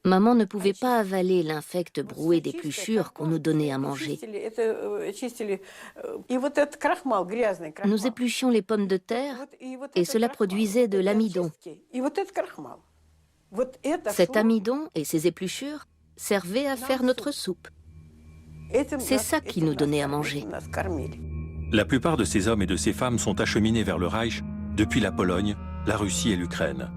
N: Maman ne pouvait pas avaler l'infect broué d'épluchures qu'on nous donnait à manger. Nous épluchions les pommes de terre et cela produisait de l'amidon. Cet amidon et ces épluchures servaient à faire notre soupe. C'est ça qui nous donnait à manger.
A: La plupart de ces hommes et de ces femmes sont acheminés vers le Reich depuis la Pologne, la Russie et l'Ukraine.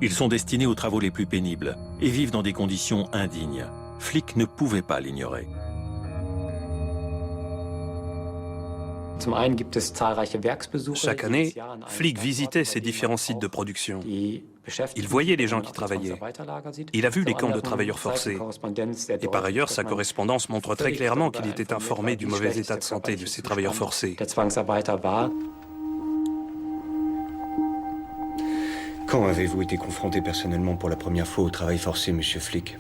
A: Ils sont destinés aux travaux les plus pénibles et vivent dans des conditions indignes. Flick ne pouvait pas l'ignorer.
H: Chaque année, Flick visitait ces différents sites de production. Il voyait les gens qui travaillaient. Il a vu les camps de travailleurs forcés. Et par ailleurs, sa correspondance montre très clairement qu'il était informé du mauvais état de santé de ces travailleurs forcés.
I: Quand avez-vous été confronté personnellement pour la première fois au travail forcé, monsieur Flick?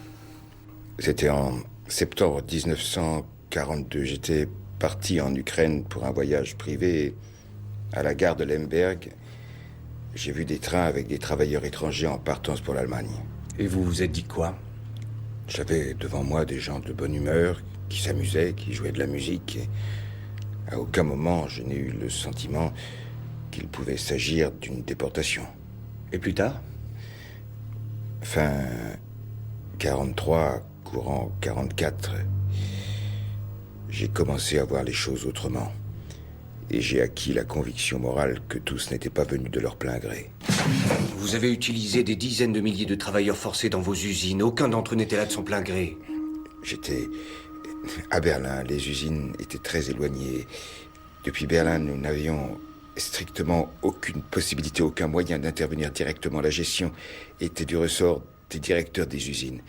B: C'était en septembre 1942. J'étais parti en Ukraine pour un voyage privé. À la gare de Lemberg, j'ai vu des trains avec des travailleurs étrangers en partance pour l'Allemagne.
I: Et vous vous êtes dit quoi?
B: J'avais devant moi des gens de bonne humeur, qui s'amusaient, qui jouaient de la musique. Et à aucun moment, je n'ai eu le sentiment qu'il pouvait s'agir d'une déportation.
I: Et plus tard?
B: Fin 43, courant 44, j'ai commencé à voir les choses autrement. Et j'ai acquis la conviction morale que tous n'étaient pas venus de leur plein gré.
I: Vous avez utilisé des dizaines de milliers de travailleurs forcés dans vos usines. Aucun d'entre eux n'était là de son plein gré.
B: J'étais à Berlin. Les usines étaient très éloignées. Depuis Berlin, nous n'avions strictement aucune possibilité, aucun moyen d'intervenir directement. La gestion était du ressort des directeurs des usines.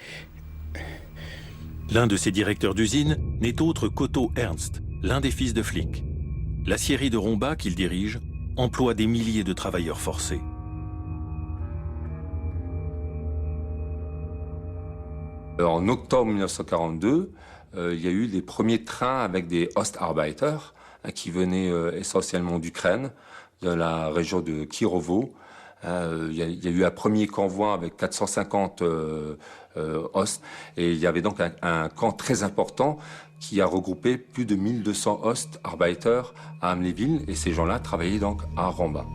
A: L'un de ces directeurs d'usine n'est autre qu'Otto Ernst, l'un des fils de Flick. L'acierie de Rombach qu'il dirige emploie des milliers de travailleurs forcés.
O: En octobre 1942, il y a eu les premiers trains avec des Ostarbeiter qui venaient essentiellement d'Ukraine, de la région de Kirovo. Il y a eu un premier convoi avec 450 Ost, et il y avait donc un camp très important qui a regroupé plus de 1200 Ostarbeiter à Amnéville, et ces gens-là travaillaient donc à Romba.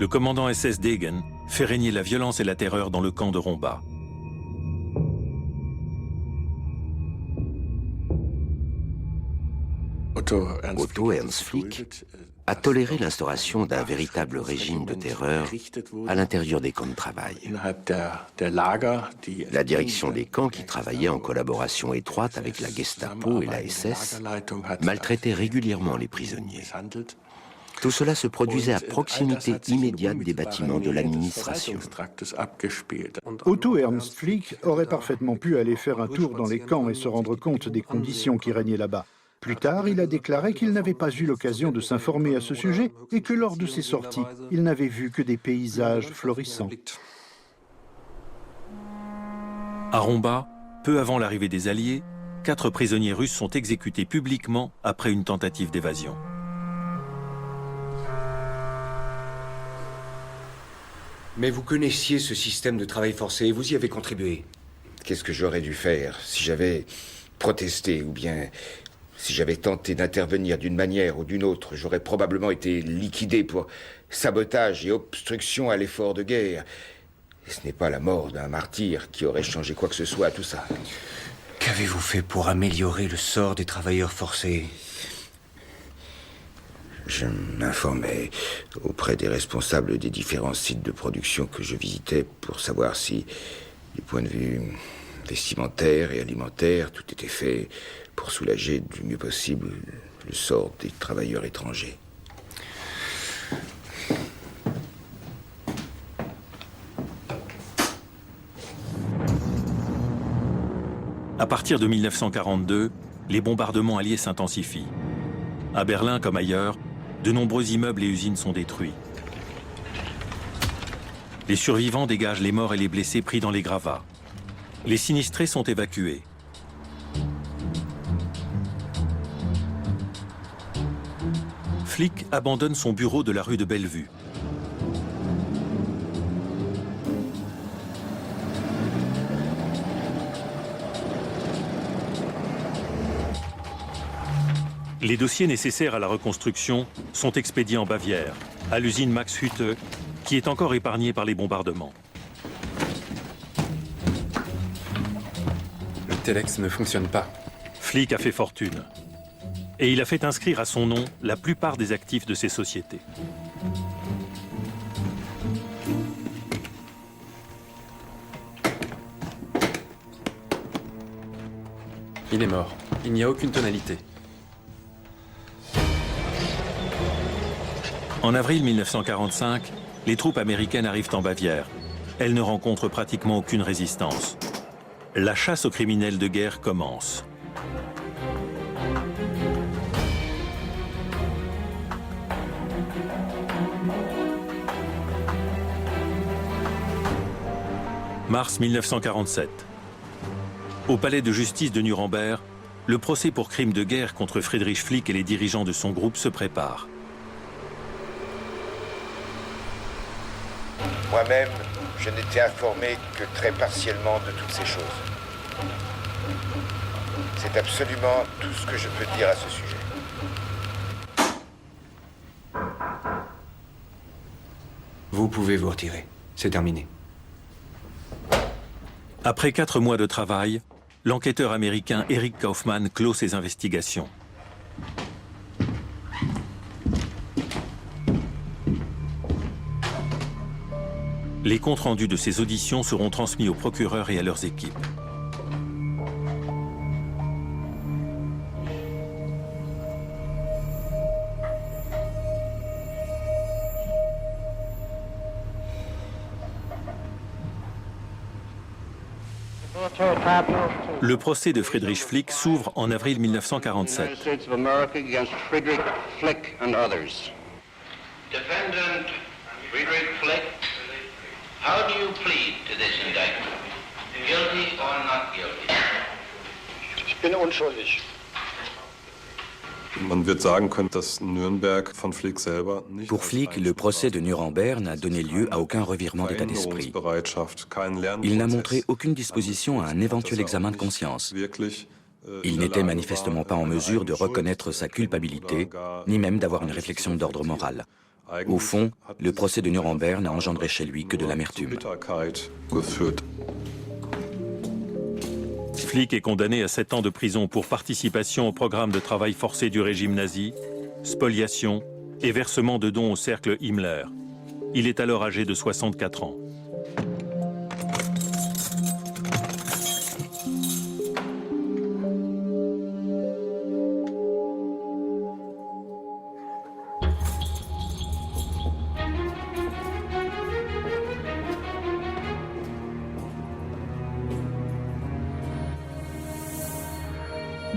A: Le commandant SS Degen fait régner la violence et la terreur dans le camp de Romba.
M: Otto Ernst Flick a toléré l'instauration d'un véritable régime de terreur à l'intérieur des camps de travail. La direction des camps, qui travaillait en collaboration étroite avec la Gestapo et la SS, maltraitait régulièrement les prisonniers. Tout cela se produisait à proximité immédiate des bâtiments de l'administration.
C: Otto Ernst Flick aurait parfaitement pu aller faire un tour dans les camps et se rendre compte des conditions qui régnaient là-bas. Plus tard, il a déclaré qu'il n'avait pas eu l'occasion de s'informer à ce sujet et que lors de ses sorties, il n'avait vu que des paysages florissants.
A: À Romba, peu avant l'arrivée des Alliés, 4 prisonniers russes sont exécutés publiquement après une tentative d'évasion.
I: Mais vous connaissiez ce système de travail forcé et vous y avez contribué.
B: Qu'est-ce que j'aurais dû faire si j'avais protesté ou bien si j'avais tenté d'intervenir d'une manière ou d'une autre? J'aurais probablement été liquidé pour sabotage et obstruction à l'effort de guerre. Et ce n'est pas la mort d'un martyr qui aurait changé quoi que ce soit à tout ça.
I: Qu'avez-vous fait pour améliorer le sort des travailleurs forcés?
B: Je m'informais auprès des responsables des différents sites de production que je visitais pour savoir si, du point de vue vestimentaire et alimentaire, tout était fait pour soulager du mieux possible le sort des travailleurs étrangers.
A: À partir de 1942, les bombardements alliés s'intensifient. À Berlin comme ailleurs, de nombreux immeubles et usines sont détruits. Les survivants dégagent les morts et les blessés pris dans les gravats. Les sinistrés sont évacués. Flick abandonne son bureau de la rue de Bellevue. Les dossiers nécessaires à la reconstruction sont expédiés en Bavière, à l'usine Max Hütte, qui est encore épargnée par les bombardements.
J: Le Telex ne fonctionne pas.
A: Flick a fait fortune. Et il a fait inscrire à son nom la plupart des actifs de ces sociétés.
J: Il est mort. Il n'y a aucune tonalité.
A: En avril 1945, les troupes américaines arrivent en Bavière. Elles ne rencontrent pratiquement aucune résistance. La chasse aux criminels de guerre commence. Mars 1947. Au palais de justice de Nuremberg, le procès pour crime de guerre contre Friedrich Flick et les dirigeants de son groupe se prépare.
B: Moi-même, je n'étais informé que très partiellement de toutes ces choses. C'est absolument tout ce que je peux dire à ce sujet.
I: Vous pouvez vous retirer. C'est terminé.
A: Après 4 mois de travail, l'enquêteur américain Eric Kaufman clôt ses investigations. Les comptes rendus de ces auditions seront transmis aux procureurs et à leurs équipes. Le procès de Friedrich Flick s'ouvre en avril 1947.
F: Defendant Friedrich Flick, how do you plead to this indictment? Guilty or not guilty?
G: Ich bin unschuldig.
E: Pour Flick, le procès de Nuremberg n'a donné lieu à aucun revirement d'état d'esprit. Il n'a montré aucune disposition à un éventuel examen de conscience. Il n'était manifestement pas en mesure de reconnaître sa culpabilité, ni même d'avoir une réflexion d'ordre moral. Au fond, le procès de Nuremberg n'a engendré chez lui que de l'amertume.
A: Flick est condamné à 7 ans de prison pour participation au programme de travail forcé du régime nazi, spoliation et versement de dons au cercle Himmler. Il est alors âgé de 64 ans.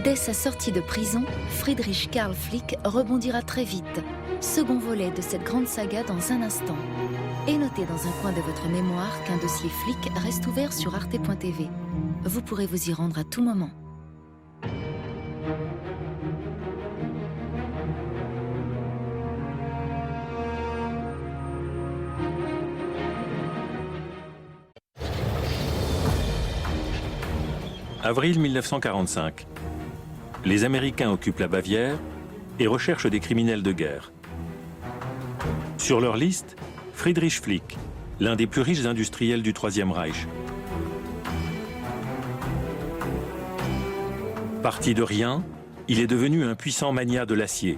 P: Dès sa sortie de prison, Friedrich Karl Flick rebondira très vite. Second volet de cette grande saga dans un instant. Et notez dans un coin de votre mémoire qu'un dossier Flick reste ouvert sur arte.tv. Vous pourrez vous y rendre à tout moment.
A: Avril 1945. Les Américains occupent la Bavière et recherchent des criminels de guerre. Sur leur liste, Friedrich Flick, l'un des plus riches industriels du Troisième Reich. Parti de rien, il est devenu un puissant magnat de l'acier.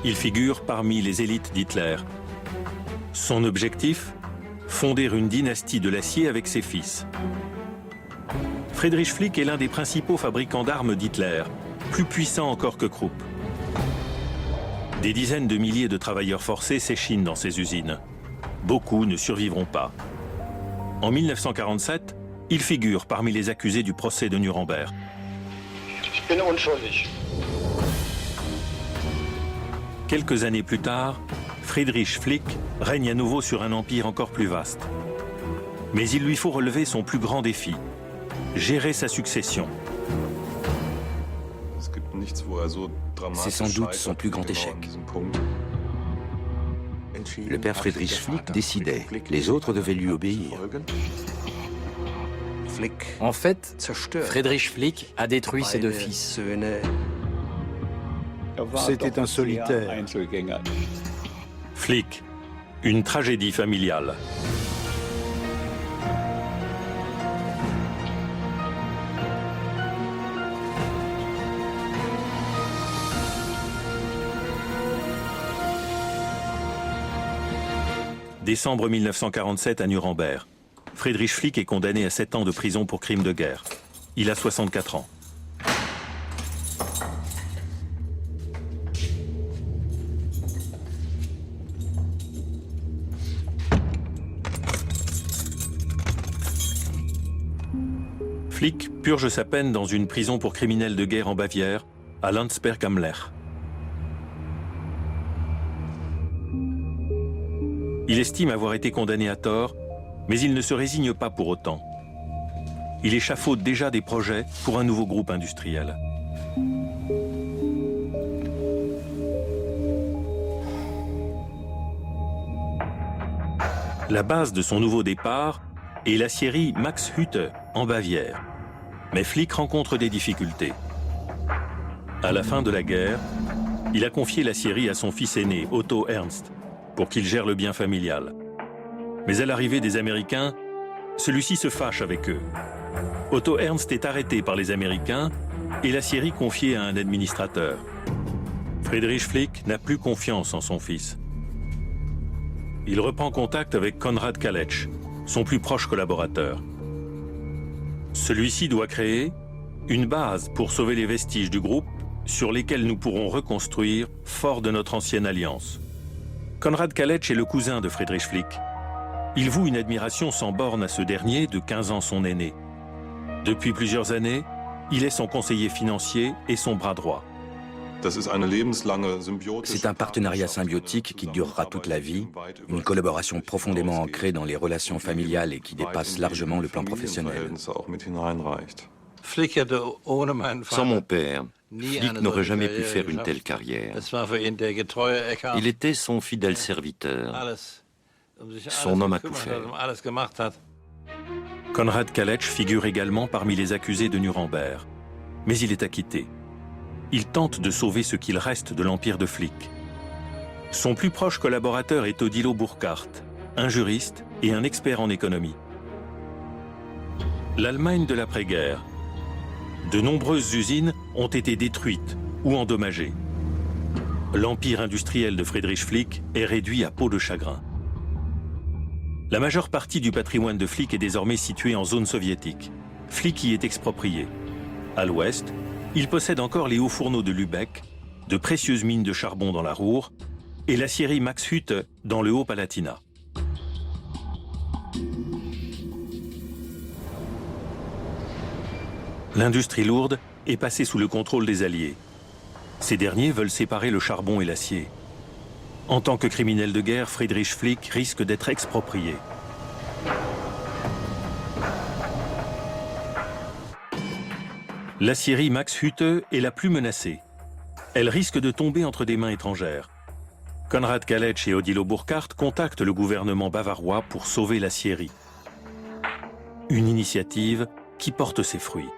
A: Il figure parmi les élites d'Hitler. Son objectif ? Fonder une dynastie de l'acier avec ses fils. Friedrich Flick est l'un des principaux fabricants d'armes d'Hitler, plus puissant encore que Krupp. Des dizaines de milliers de travailleurs forcés s'échinent dans ces usines. Beaucoup ne survivront pas. En 1947, il figure parmi les accusés du procès de Nuremberg.
G: Ich bin unschuldig.
A: Quelques années plus tard, Friedrich Flick règne à nouveau sur un empire encore plus vaste. Mais il lui faut relever son plus grand défi, gérer sa succession.
E: C'est sans doute son plus grand échec.
M: Le père Friedrich Flick décidait, les autres devaient lui obéir.
D: En fait, Friedrich Flick a détruit ses deux fils.
C: C'était un solitaire.
A: Flick, une tragédie familiale. Décembre 1947 à Nuremberg. Friedrich Flick est condamné à 7 ans de prison pour crime de guerre. Il a 64 ans. Flick purge sa peine dans une prison pour criminels de guerre en Bavière, à Landsberg am Lech. Il estime avoir été condamné à tort, mais il ne se résigne pas pour autant. Il échafaude déjà des projets pour un nouveau groupe industriel. La base de son nouveau départ est l'acierie Max Hütte en Bavière. Mais Flick rencontre des difficultés. À la fin de la guerre, il a confié l'acierie à son fils aîné, Otto Ernst, pour qu'il gère le bien familial. Mais à l'arrivée des Américains, celui-ci se fâche avec eux. Otto Ernst est arrêté par les Américains et l'acierie confiée à un administrateur. Friedrich Flick n'a plus confiance en son fils. Il reprend contact avec Konrad Kaletsch, son plus proche collaborateur. Celui-ci doit créer une base pour sauver les vestiges du groupe sur lesquels nous pourrons reconstruire fort de notre ancienne alliance. Konrad Kaletsch est le cousin de Friedrich Flick. Il voue une admiration sans borne à ce dernier, de 15 ans son aîné. Depuis plusieurs années, il est son conseiller financier et son bras droit.
E: C'est un partenariat symbiotique qui durera toute la vie, une collaboration profondément ancrée dans les relations familiales et qui dépasse largement le plan professionnel.
K: Sans mon père, Flick n'aurait jamais pu faire une telle carrière. Il était son fidèle serviteur, son homme à tout faire.
A: Konrad Kalesch figure également parmi les accusés de Nuremberg, mais il est acquitté. Il tente de sauver ce qu'il reste de l'empire de Flick. Son plus proche collaborateur est Odilo Burkhardt, un juriste et un expert en économie. L'Allemagne de l'après-guerre. De nombreuses usines ont été détruites ou endommagées. L'empire industriel de Friedrich Flick est réduit à peau de chagrin. La majeure partie du patrimoine de Flick est désormais située en zone soviétique. Flick y est exproprié. À l'ouest, il possède encore les hauts fourneaux de Lübeck, de précieuses mines de charbon dans la Ruhr et l'acierie Max Hütte dans le Haut-Palatinat. L'industrie lourde est passée sous le contrôle des Alliés. Ces derniers veulent séparer le charbon et l'acier. En tant que criminel de guerre, Friedrich Flick risque d'être exproprié. L'acierie Max Hütte est la plus menacée. Elle risque de tomber entre des mains étrangères. Konrad Kalesch et Odilo Burkhardt contactent le gouvernement bavarois pour sauver l'acierie. Une initiative qui porte ses fruits.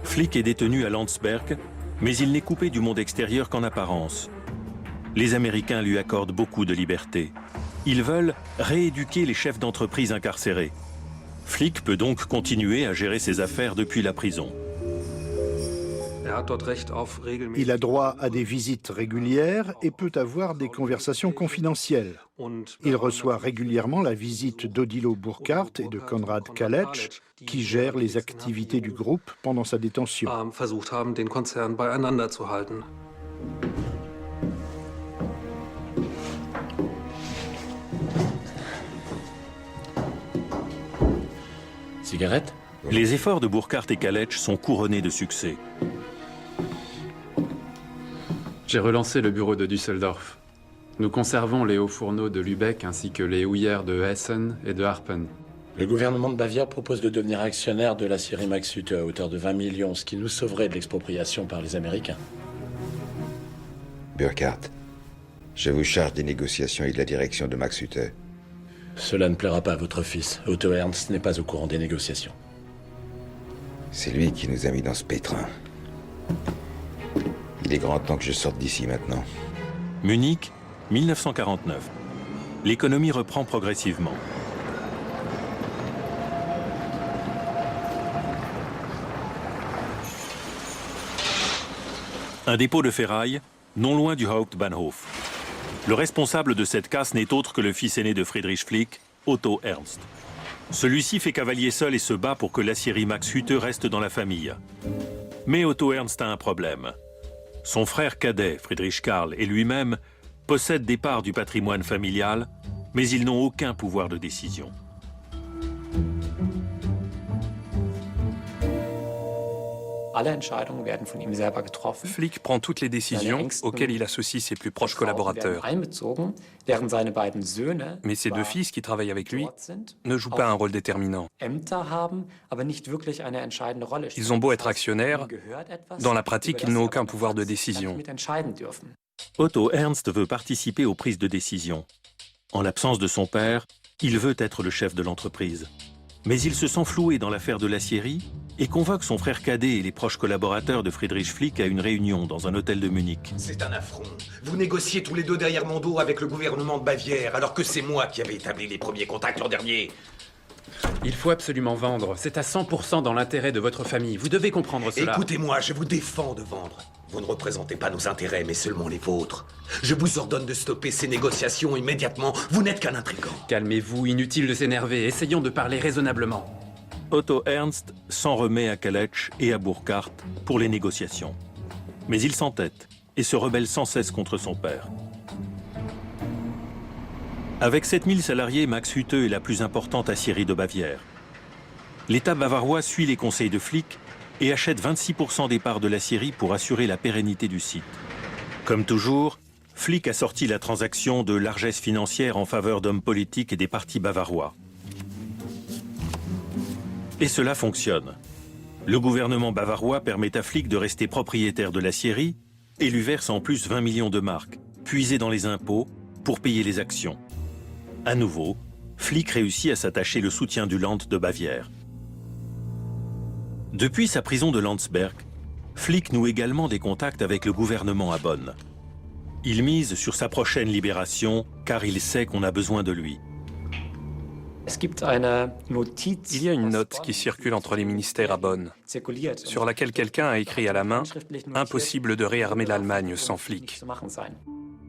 A: Flick est détenu à Landsberg, mais il n'est coupé du monde extérieur qu'en apparence. Les Américains lui accordent beaucoup de liberté. Ils veulent rééduquer les chefs d'entreprise incarcérés. Flick peut donc continuer à gérer ses affaires depuis la prison.
C: Il a droit à des visites régulières et peut avoir des conversations confidentielles. Il reçoit régulièrement la visite d'Odilo Burkhardt et de Konrad Kalesch, qui gèrent les activités du groupe pendant sa détention.
J: Cigarette ?
A: Les efforts de Burkhardt et Kalesch sont couronnés de succès.
J: J'ai relancé le bureau de Düsseldorf. Nous conservons les hauts fourneaux de Lübeck ainsi que les houillères de Hessen et de Harpen.
Q: Le gouvernement de Bavière propose de devenir actionnaire de l'acierie Max Hütte à hauteur de 20 millions, ce qui nous sauverait de l'expropriation par les Américains.
B: Burkhardt, je vous charge des négociations et de la direction de Max Hütte.
Q: Cela ne plaira pas à votre fils. Otto Ernst n'est pas au courant des négociations.
B: C'est lui qui nous a mis dans ce pétrin. Il est grand temps que je sorte d'ici maintenant.
A: Munich, 1949. L'économie reprend progressivement. Un dépôt de ferraille, non loin du Hauptbahnhof. Le responsable de cette casse n'est autre que le fils aîné de Friedrich Flick, Otto Ernst. Celui-ci fait cavalier seul et se bat pour que l'acierie Max Hütte reste dans la famille. Mais Otto Ernst a un problème. Son frère cadet, Friedrich Karl, et lui-même possèdent des parts du patrimoine familial, mais ils n'ont aucun pouvoir de décision.
H: Flick prend toutes les décisions auxquelles il associe ses plus proches collaborateurs. Mais ses deux fils qui travaillent avec lui ne jouent pas un rôle déterminant. Ils ont beau être actionnaires, dans la pratique, ils n'ont aucun pouvoir de décision.
A: Otto Ernst veut participer aux prises de décision. En l'absence de son père, il veut être le chef de l'entreprise. Mais il se sent floué dans l'affaire de l'acierie et convoque son frère cadet et les proches collaborateurs de Friedrich Flick à une réunion dans un hôtel de Munich.
R: C'est un affront. Vous négociez tous les deux derrière mon dos avec le gouvernement de Bavière, alors que c'est moi qui avais établi les premiers contacts l'an dernier.
J: Il faut absolument vendre. C'est à 100% dans l'intérêt de votre famille. Vous devez comprendre cela.
R: Écoutez-moi, je vous défends de vendre. Vous ne représentez pas nos intérêts, mais seulement les vôtres. Je vous ordonne de stopper ces négociations immédiatement. Vous n'êtes qu'un intrigant.
J: Calmez-vous, inutile de s'énerver. Essayons de parler raisonnablement.
A: Otto Ernst s'en remet à Kalesch et à Burkhardt pour les négociations. Mais il s'entête et se rebelle sans cesse contre son père. Avec 7000 salariés, Max Hütte est la plus importante acierie de Bavière. L'État bavarois suit les conseils de Flick et achète 26% des parts de l'aciérie pour assurer la pérennité du site. Comme toujours, Flick a sorti la transaction de largesse financière en faveur d'hommes politiques et des partis bavarois. Et cela fonctionne. Le gouvernement bavarois permet à Flick de rester propriétaire de l'aciérie et lui verse en plus 20 millions de marks, puisés dans les impôts, pour payer les actions. À nouveau, Flick réussit à s'attacher le soutien du Land de Bavière. Depuis sa prison de Landsberg, Flick noue également des contacts avec le gouvernement à Bonn. Il mise sur sa prochaine libération car il sait qu'on a besoin de lui.
H: Il y a une note qui circule entre les ministères à Bonn, sur laquelle quelqu'un a écrit à la main « Impossible de réarmer l'Allemagne sans Flick ».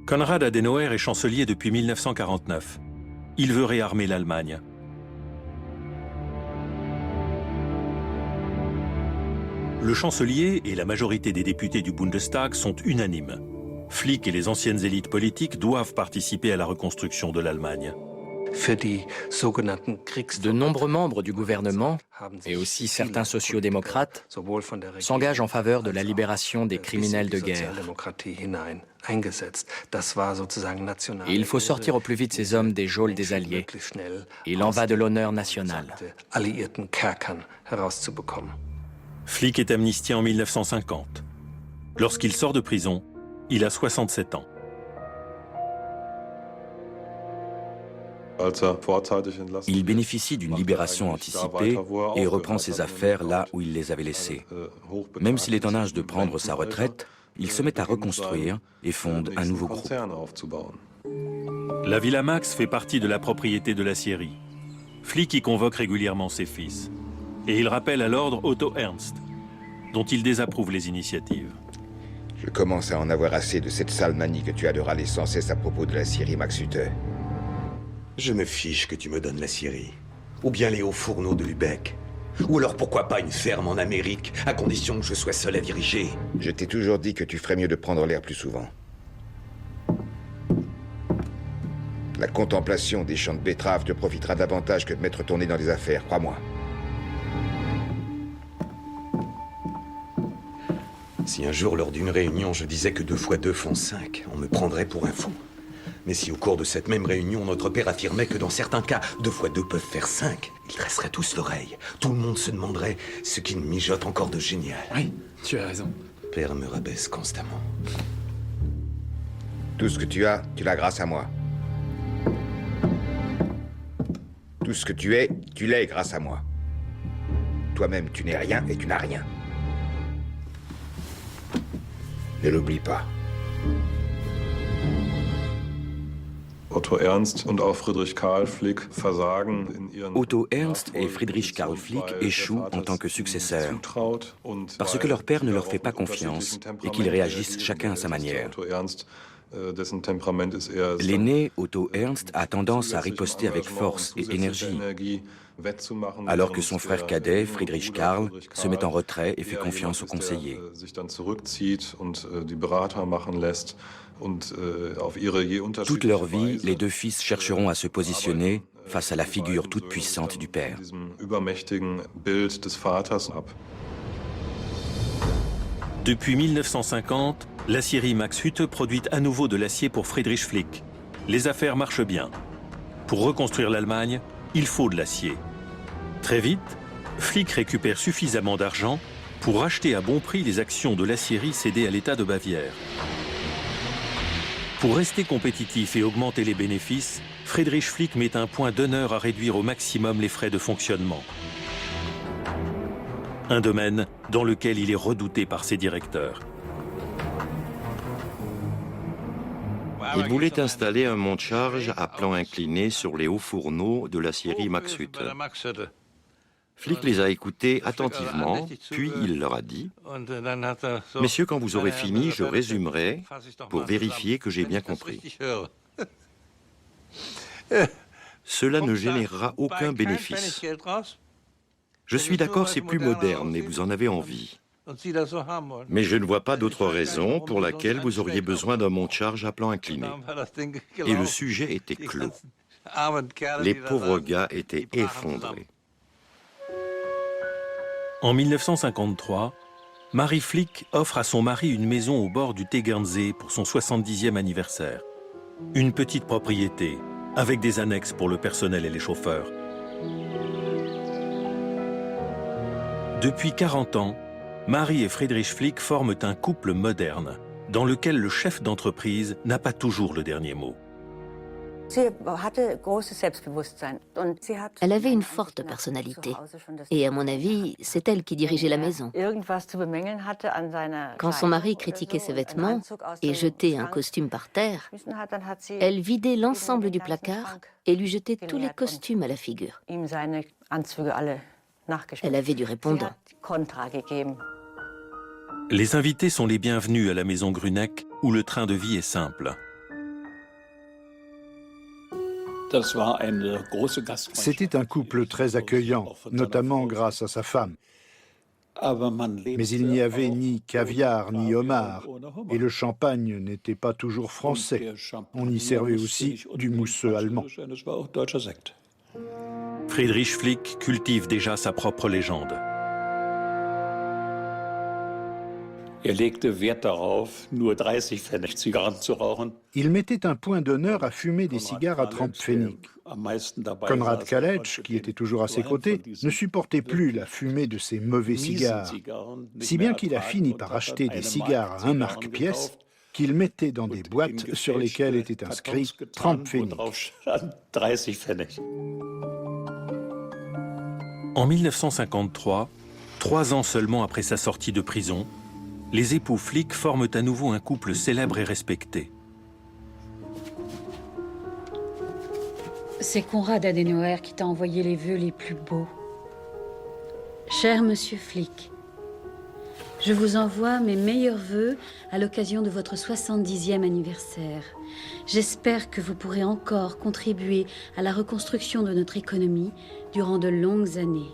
A: Konrad Adenauer est chancelier depuis 1949. Il veut réarmer l'Allemagne. Le chancelier et la majorité des députés du Bundestag sont unanimes. Flick et les anciennes élites politiques doivent participer à la reconstruction de l'Allemagne.
D: De nombreux membres du gouvernement, et aussi certains sociodémocrates, s'engagent en faveur de la libération des criminels de guerre. Et il faut sortir au plus vite ces hommes des geôles des Alliés. Il en va de l'honneur national.
A: Flick est amnistié en 1950. Lorsqu'il sort de prison, il a 67 ans.
E: Il bénéficie d'une libération anticipée et reprend ses affaires là où il les avait laissées. Même s'il est en âge de prendre sa retraite, il se met à reconstruire et fonde un nouveau groupe.
A: La Villa Max fait partie de la propriété de l'aciérie. Flick y convoque régulièrement ses fils. Et il rappelle à l'ordre Otto Ernst, dont il désapprouve les initiatives.
B: Je commence à en avoir assez de cette sale manie que tu as de râler sans cesse à propos de l'aciérie Max Hütte.
R: Je me fiche que tu me donnes l'aciérie. Ou bien les hauts fourneaux de Lübeck. Ou alors pourquoi pas une ferme en Amérique, à condition que je sois seul à diriger.
B: Je t'ai toujours dit que tu ferais mieux de prendre l'air plus souvent. La contemplation des champs de betteraves te profitera davantage que de mettre ton nez dans les affaires, crois-moi.
R: Si un jour, lors d'une réunion, je disais que 2 fois 2 font 5, on me prendrait pour un fou. Mais si au cours de cette même réunion, notre père affirmait que dans certains cas, 2 fois 2 peuvent faire 5, ils dresseraient tous l'oreille. Tout le monde se demanderait ce qu'il mijote encore de génial.
J: Oui, tu as raison.
R: Père me rabaisse constamment.
B: Tout ce que tu as, tu l'as grâce à moi. Tout ce que tu es, tu l'es grâce à moi. Toi-même, tu n'es rien et tu n'as rien. Ne l'oublie pas.
E: Otto Ernst et Friedrich Karl Flick échouent en tant que successeurs, parce que leur père ne leur fait pas confiance et qu'ils réagissent chacun à sa manière. L'aîné, Otto Ernst, a tendance à riposter avec force et énergie, alors que son frère cadet, Friedrich Karl, se met en retrait et fait confiance aux conseillers. Toute leur vie, les 2 fils chercheront à se positionner face à la figure toute puissante du père.
A: Depuis 1950, l'aciérie Max Hütte produit à nouveau de l'acier pour Friedrich Flick. Les affaires marchent bien. Pour reconstruire l'Allemagne, il faut de l'acier. Très vite, Flick récupère suffisamment d'argent pour racheter à bon prix les actions de l'aciérie cédées à l'État de Bavière. Pour rester compétitif et augmenter les bénéfices, Friedrich Flick met un point d'honneur à réduire au maximum les frais de fonctionnement. Un domaine dans lequel il est redouté par ses directeurs.
K: Il voulait installer un monte-charge à plan incliné sur les hauts fourneaux de l'aciérie Max Hütte. Flick les a écoutés attentivement, puis il leur a dit « Messieurs, quand vous aurez fini, je résumerai pour vérifier que j'ai bien compris. Cela ne générera aucun bénéfice. Je suis d'accord, c'est plus moderne et vous en avez envie. Mais je ne vois pas d'autre raison pour laquelle vous auriez besoin d'un monte-charge à plan incliné. » Et le sujet était clos. Les pauvres gars étaient effondrés.
A: En 1953, Marie Flick offre à son mari une maison au bord du Tegernsee pour son 70e anniversaire. Une petite propriété, avec des annexes pour le personnel et les chauffeurs. Depuis 40 ans, Marie et Friedrich Flick forment un couple moderne, dans lequel le chef d'entreprise n'a pas toujours le dernier mot.
N: Elle avait une forte personnalité. Et à mon avis, c'est elle qui dirigeait la maison. Quand son mari critiquait ses vêtements et jetait un costume par terre, elle vidait l'ensemble du placard et lui jetait tous les costumes à la figure. Elle avait du répondant.
A: Les invités sont les bienvenus à la maison Grüneck, où le train de vie est simple.
C: C'était un couple très accueillant, notamment grâce à sa femme. Mais il n'y avait ni caviar ni homard, et le champagne n'était pas toujours français. On y servait aussi du mousseux allemand.
A: Friedrich Flick cultive déjà sa propre légende.
C: Il mettait un point d'honneur à fumer des cigares à 30 Pfennig. Konrad Kaletsch, qui était toujours à ses côtés, ne supportait plus la fumée de ces mauvais cigares, si bien qu'il a fini par acheter des cigares à 1 mark pièce qu'il mettait dans des boîtes sur lesquelles était inscrit 30 Pfennig.
A: En 1953, 3 ans seulement après sa sortie de prison, les époux Flick forment à nouveau un couple célèbre et respecté.
S: C'est Konrad Adenauer qui t'a envoyé les vœux les plus beaux. Cher Monsieur Flick, je vous envoie mes meilleurs vœux à l'occasion de votre 70e anniversaire. J'espère que vous pourrez encore contribuer à la reconstruction de notre économie durant de longues années,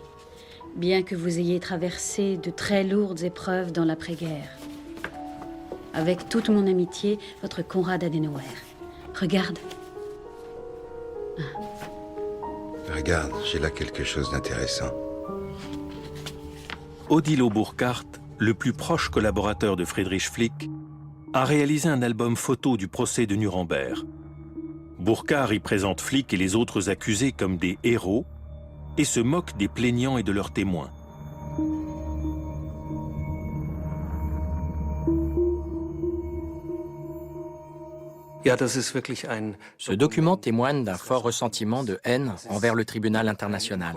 S: bien que vous ayez traversé de très lourdes épreuves dans l'après-guerre. Avec toute mon amitié, votre Konrad Adenauer. Regarde.
B: Regarde, j'ai là quelque chose d'intéressant.
A: Odilo Burkhardt, le plus proche collaborateur de Friedrich Flick, a réalisé un album photo du procès de Nuremberg. Burkhardt y présente Flick et les autres accusés comme des héros et se moque des plaignants et de leurs témoins.
D: Ce document témoigne d'un fort ressentiment de haine envers le tribunal international.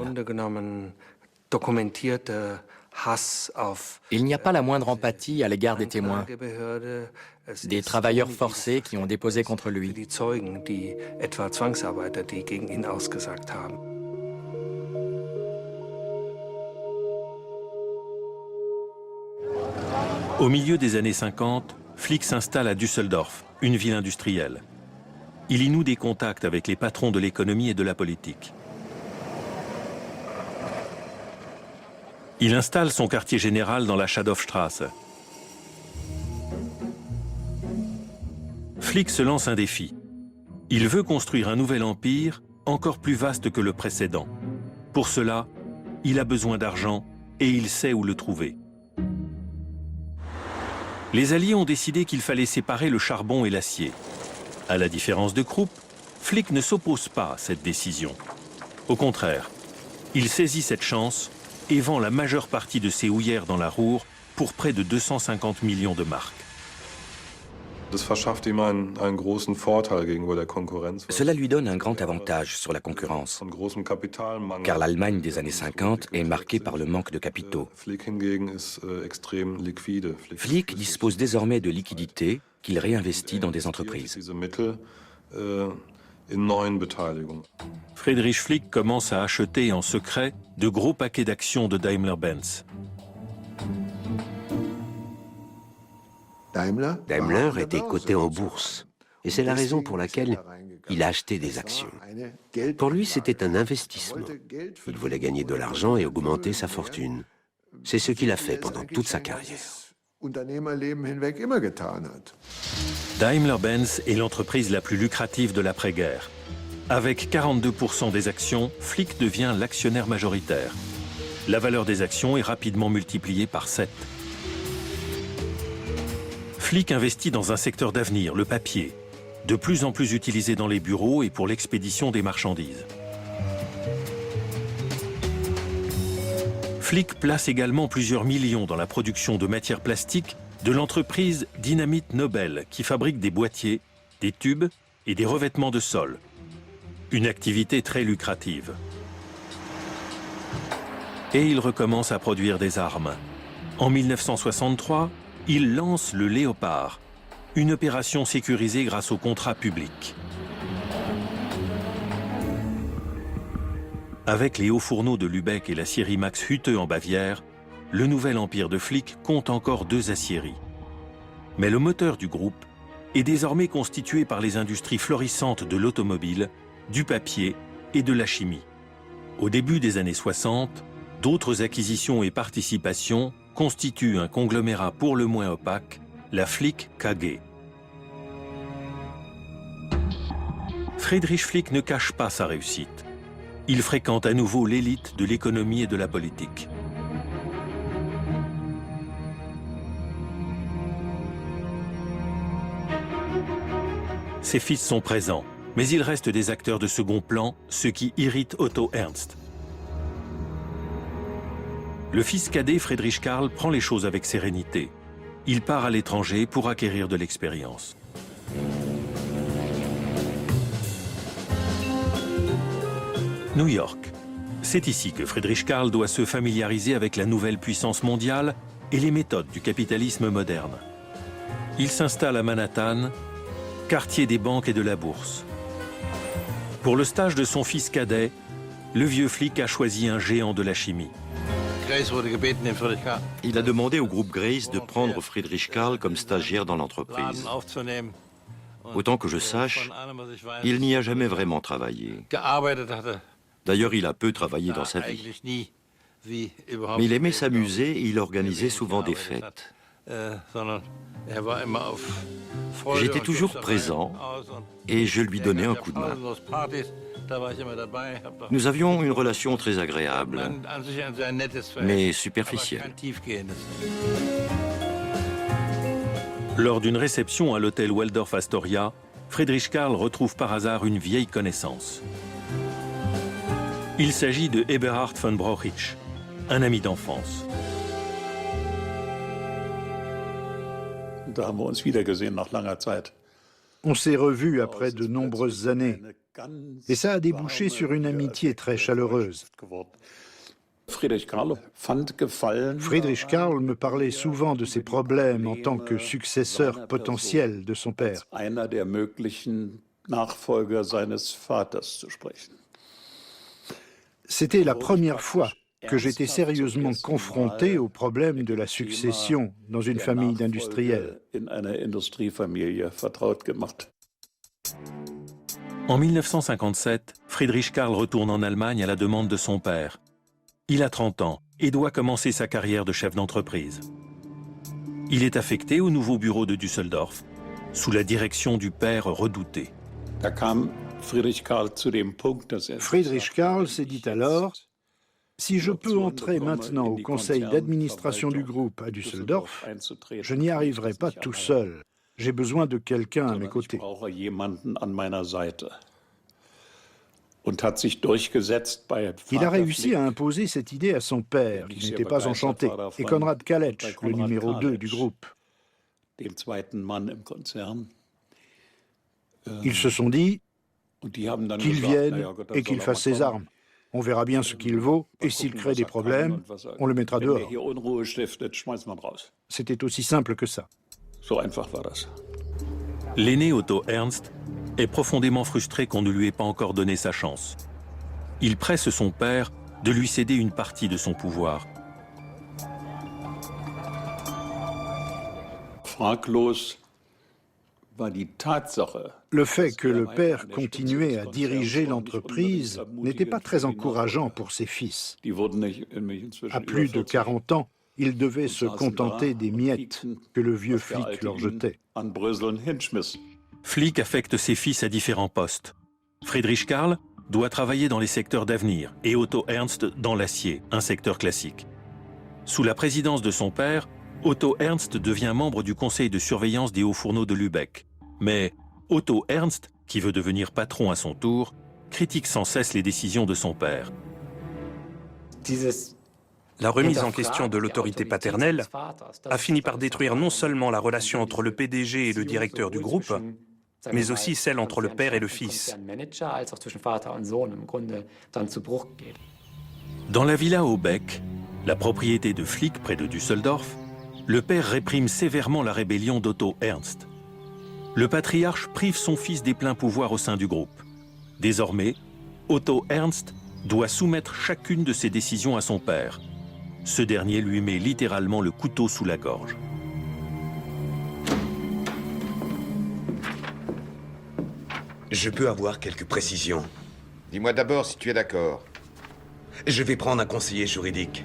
D: Il n'y a pas la moindre empathie à l'égard des témoins, des travailleurs forcés qui ont déposé contre lui.
A: Au milieu des années 50, Flick s'installe à Düsseldorf, une ville industrielle. Il y noue des contacts avec les patrons de l'économie et de la politique. Il installe son quartier général dans la Schadowstrasse. Flick se lance un défi. Il veut construire un nouvel empire encore plus vaste que le précédent. Pour cela, il a besoin d'argent et il sait où le trouver. Les Alliés ont décidé qu'il fallait séparer le charbon et l'acier. À la différence de Krupp, Flick ne s'oppose pas à cette décision. Au contraire, il saisit cette chance et vend la majeure partie de ses houillères dans la Ruhr pour près de 250 millions de marks.
E: Cela lui donne un grand avantage sur la concurrence, car l'Allemagne des années 50 est marquée par le manque de capitaux. Flick dispose désormais de liquidités qu'il réinvestit dans des entreprises.
A: Friedrich Flick commence à acheter en secret de gros paquets d'actions de Daimler-Benz.
M: Daimler était coté en bourse, et c'est la raison pour laquelle il a acheté des actions. Pour lui, c'était un investissement. Il voulait gagner de l'argent et augmenter sa fortune. C'est ce qu'il a fait pendant toute sa carrière.
A: Daimler-Benz est l'entreprise la plus lucrative de l'après-guerre. Avec 42% des actions, Flick devient l'actionnaire majoritaire. la valeur des actions est rapidement multipliée par 7. Flick investit dans un secteur d'avenir, le papier, de plus en plus utilisé dans les bureaux et pour l'expédition des marchandises. Flick place également plusieurs millions dans la production de matières plastiques de l'entreprise Dynamite Nobel, qui fabrique des boîtiers, des tubes et des revêtements de sol. Une activité très lucrative. Et il recommence à produire des armes. En 1963, il lance le Léopard, une opération sécurisée grâce au contrat public. Avec les hauts fourneaux de Lübeck et l'acierie Max Hütte en Bavière, le nouvel empire de Flick compte encore 2 aciéries. Mais le moteur du groupe est désormais constitué par les industries florissantes de l'automobile, du papier et de la chimie. Au début des années 60, d'autres acquisitions et participations constituent un conglomérat pour le moins opaque, la Flick KG. Friedrich Flick ne cache pas sa réussite. Il fréquente à nouveau l'élite de l'économie et de la politique. Ses fils sont présents, mais ils restent des acteurs de second plan, ce qui irrite Otto Ernst. Le fils cadet Friedrich Karl prend les choses avec sérénité. Il part à l'étranger pour acquérir de l'expérience. New York. C'est ici que Friedrich Karl doit se familiariser avec la nouvelle puissance mondiale et les méthodes du capitalisme moderne. Il s'installe à Manhattan, quartier des banques et de la bourse. Pour le stage de son fils cadet, le vieux Flick a choisi un géant de la chimie.
K: Il a demandé au groupe Grace de prendre Friedrich Karl comme stagiaire dans l'entreprise. Autant que je sache, il n'y a jamais vraiment travaillé. D'ailleurs, il a peu travaillé dans sa vie. Mais il aimait s'amuser et il organisait souvent des fêtes. J'étais toujours présent et je lui donnais un coup de main. Nous avions une relation très agréable, mais superficielle.
A: Lors d'une réception à l'hôtel Waldorf Astoria, Friedrich Karl retrouve par hasard une vieille connaissance. Il s'agit de Eberhard von Brochich, un ami d'enfance.
C: On s'est revus après de nombreuses années et ça a débouché sur une amitié très chaleureuse. Friedrich Karl me parlait souvent de ses problèmes en tant que successeur potentiel de son père. C'était la première fois que j'étais sérieusement confronté au problème de la succession dans une famille d'industriels.
A: En 1957, Friedrich Karl retourne en Allemagne à la demande de son père. Il a 30 ans et doit commencer sa carrière de chef d'entreprise. Il est affecté au nouveau bureau de Düsseldorf, sous la direction du père redouté.
C: Friedrich Karl s'est dit alors: si je peux entrer maintenant au conseil d'administration du groupe à Düsseldorf, je n'y arriverai pas tout seul. J'ai besoin de quelqu'un à mes côtés. Il a réussi à imposer cette idée à son père, qui n'était pas enchanté, et Konrad Kalesch, le numéro 2 du groupe. Ils se sont dit qu'il vienne et qu'il fasse ses armes. On verra bien ce qu'il vaut, et s'il crée des problèmes, on le mettra dehors. C'était aussi simple que ça.
A: L'aîné Otto Ernst est profondément frustré qu'on ne lui ait pas encore donné sa chance. Il presse son père de lui céder une partie de son pouvoir.
C: Le fait que le père continuait à diriger l'entreprise n'était pas très encourageant pour ses fils. À plus de 40 ans, ils devaient se contenter des miettes que le vieux Flick leur jetait.
A: Flick affecte ses fils à différents postes. Friedrich Karl doit travailler dans les secteurs d'avenir et Otto Ernst dans l'acier, un secteur classique. Sous la présidence de son père, Otto Ernst devient membre du conseil de surveillance des hauts fourneaux de Lübeck. Mais Otto Ernst, qui veut devenir patron à son tour, critique sans cesse les décisions de son père.
H: La remise en question de l'autorité paternelle a fini par détruire non seulement la relation entre le PDG et le directeur du groupe, mais aussi celle entre le père et le fils.
A: Dans la villa au Beck, la propriété de Flick près de Düsseldorf, le père réprime sévèrement la rébellion d'Otto Ernst. Le patriarche prive son fils des pleins pouvoirs au sein du groupe. Désormais, Otto Ernst doit soumettre chacune de ses décisions à son père. Ce dernier lui met littéralement le couteau sous la gorge.
R: Je peux avoir quelques précisions.
B: Dis-moi d'abord si tu es d'accord.
R: Je vais prendre un conseiller juridique.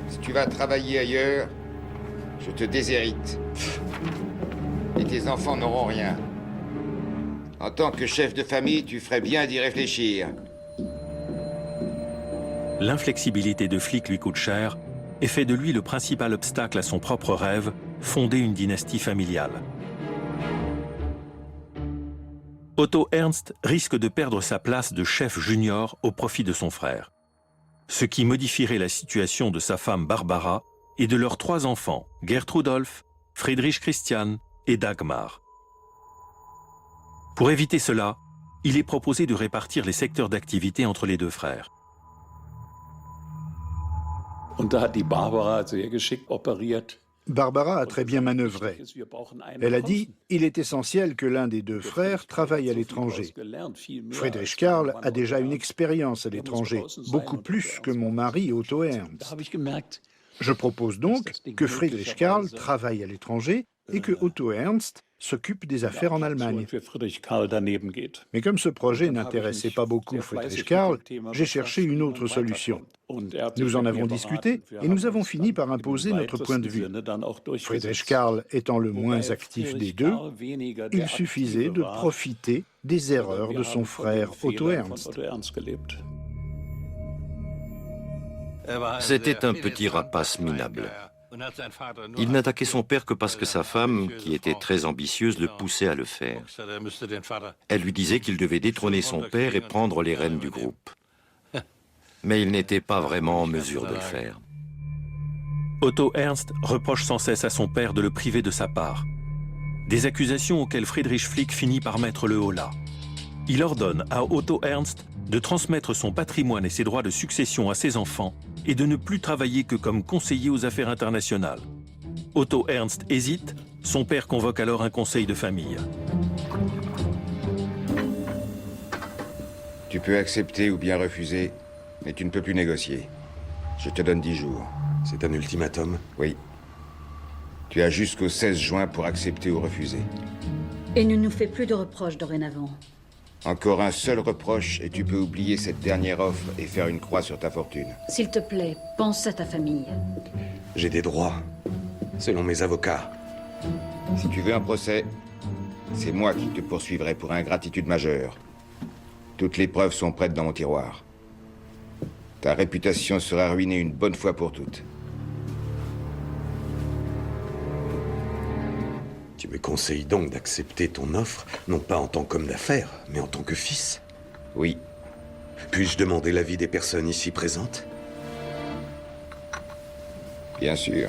B: Si tu vas travailler ailleurs, je te déshérite. Et tes enfants n'auront rien. En tant que chef de famille, tu ferais bien d'y réfléchir.
A: L'inflexibilité de Flick lui coûte cher et fait de lui le principal obstacle à son propre rêve, fonder une dynastie familiale. Otto Ernst risque de perdre sa place de chef junior au profit de son frère, ce qui modifierait la situation de sa femme Barbara et de leurs 3 enfants, Gerd Rudolf, Friedrich Christian et Dagmar. Pour éviter cela, il est proposé de répartir les secteurs d'activité entre les 2 frères.
C: Barbara a très bien manœuvré. Elle a dit « Il est essentiel que l'un des 2 frères travaille à l'étranger. Friedrich Karl a déjà une expérience à l'étranger, beaucoup plus que mon mari Otto Ernst. Je propose donc que Friedrich Karl travaille à l'étranger et que Otto Ernst s'occupe des affaires en Allemagne. Mais comme ce projet n'intéressait pas beaucoup Friedrich Karl, j'ai cherché une autre solution. Nous en avons discuté et nous avons fini par imposer notre point de vue. Friedrich Karl étant le moins actif des 2, il suffisait de profiter des erreurs de son frère Otto Ernst.
K: C'était un petit rapace minable. Il n'attaquait son père que parce que sa femme, qui était très ambitieuse, le poussait à le faire. Elle lui disait qu'il devait détrôner son père et prendre les rênes du groupe. Mais il n'était pas vraiment en mesure de le faire.
A: Otto Ernst reproche sans cesse à son père de le priver de sa part. Des accusations auxquelles Friedrich Flick finit par mettre le holà. Il ordonne à Otto Ernst de transmettre son patrimoine et ses droits de succession à ses enfants et de ne plus travailler que comme conseiller aux affaires internationales. Otto Ernst hésite, son père convoque alors un conseil de famille.
B: Tu peux accepter ou bien refuser, mais tu ne peux plus négocier. Je te donne 10 jours.
R: C'est un ultimatum?
B: Oui. Tu as jusqu'au 16 juin pour accepter ou refuser.
S: Et ne nous fais plus de reproches dorénavant.
B: Encore un seul reproche et tu peux oublier cette dernière offre et faire une croix sur ta fortune.
S: S'il te plaît, pense à ta famille.
R: J'ai des droits, selon mes avocats.
B: Si tu veux un procès, c'est moi qui te poursuivrai pour ingratitude majeure. Toutes les preuves sont prêtes dans mon tiroir. Ta réputation sera ruinée une bonne fois pour toutes.
R: Tu me conseilles donc d'accepter ton offre, non pas en tant qu'homme d'affaires, mais en tant que fils?
B: Oui.
R: Puis-je demander l'avis des personnes ici présentes?
B: Bien sûr.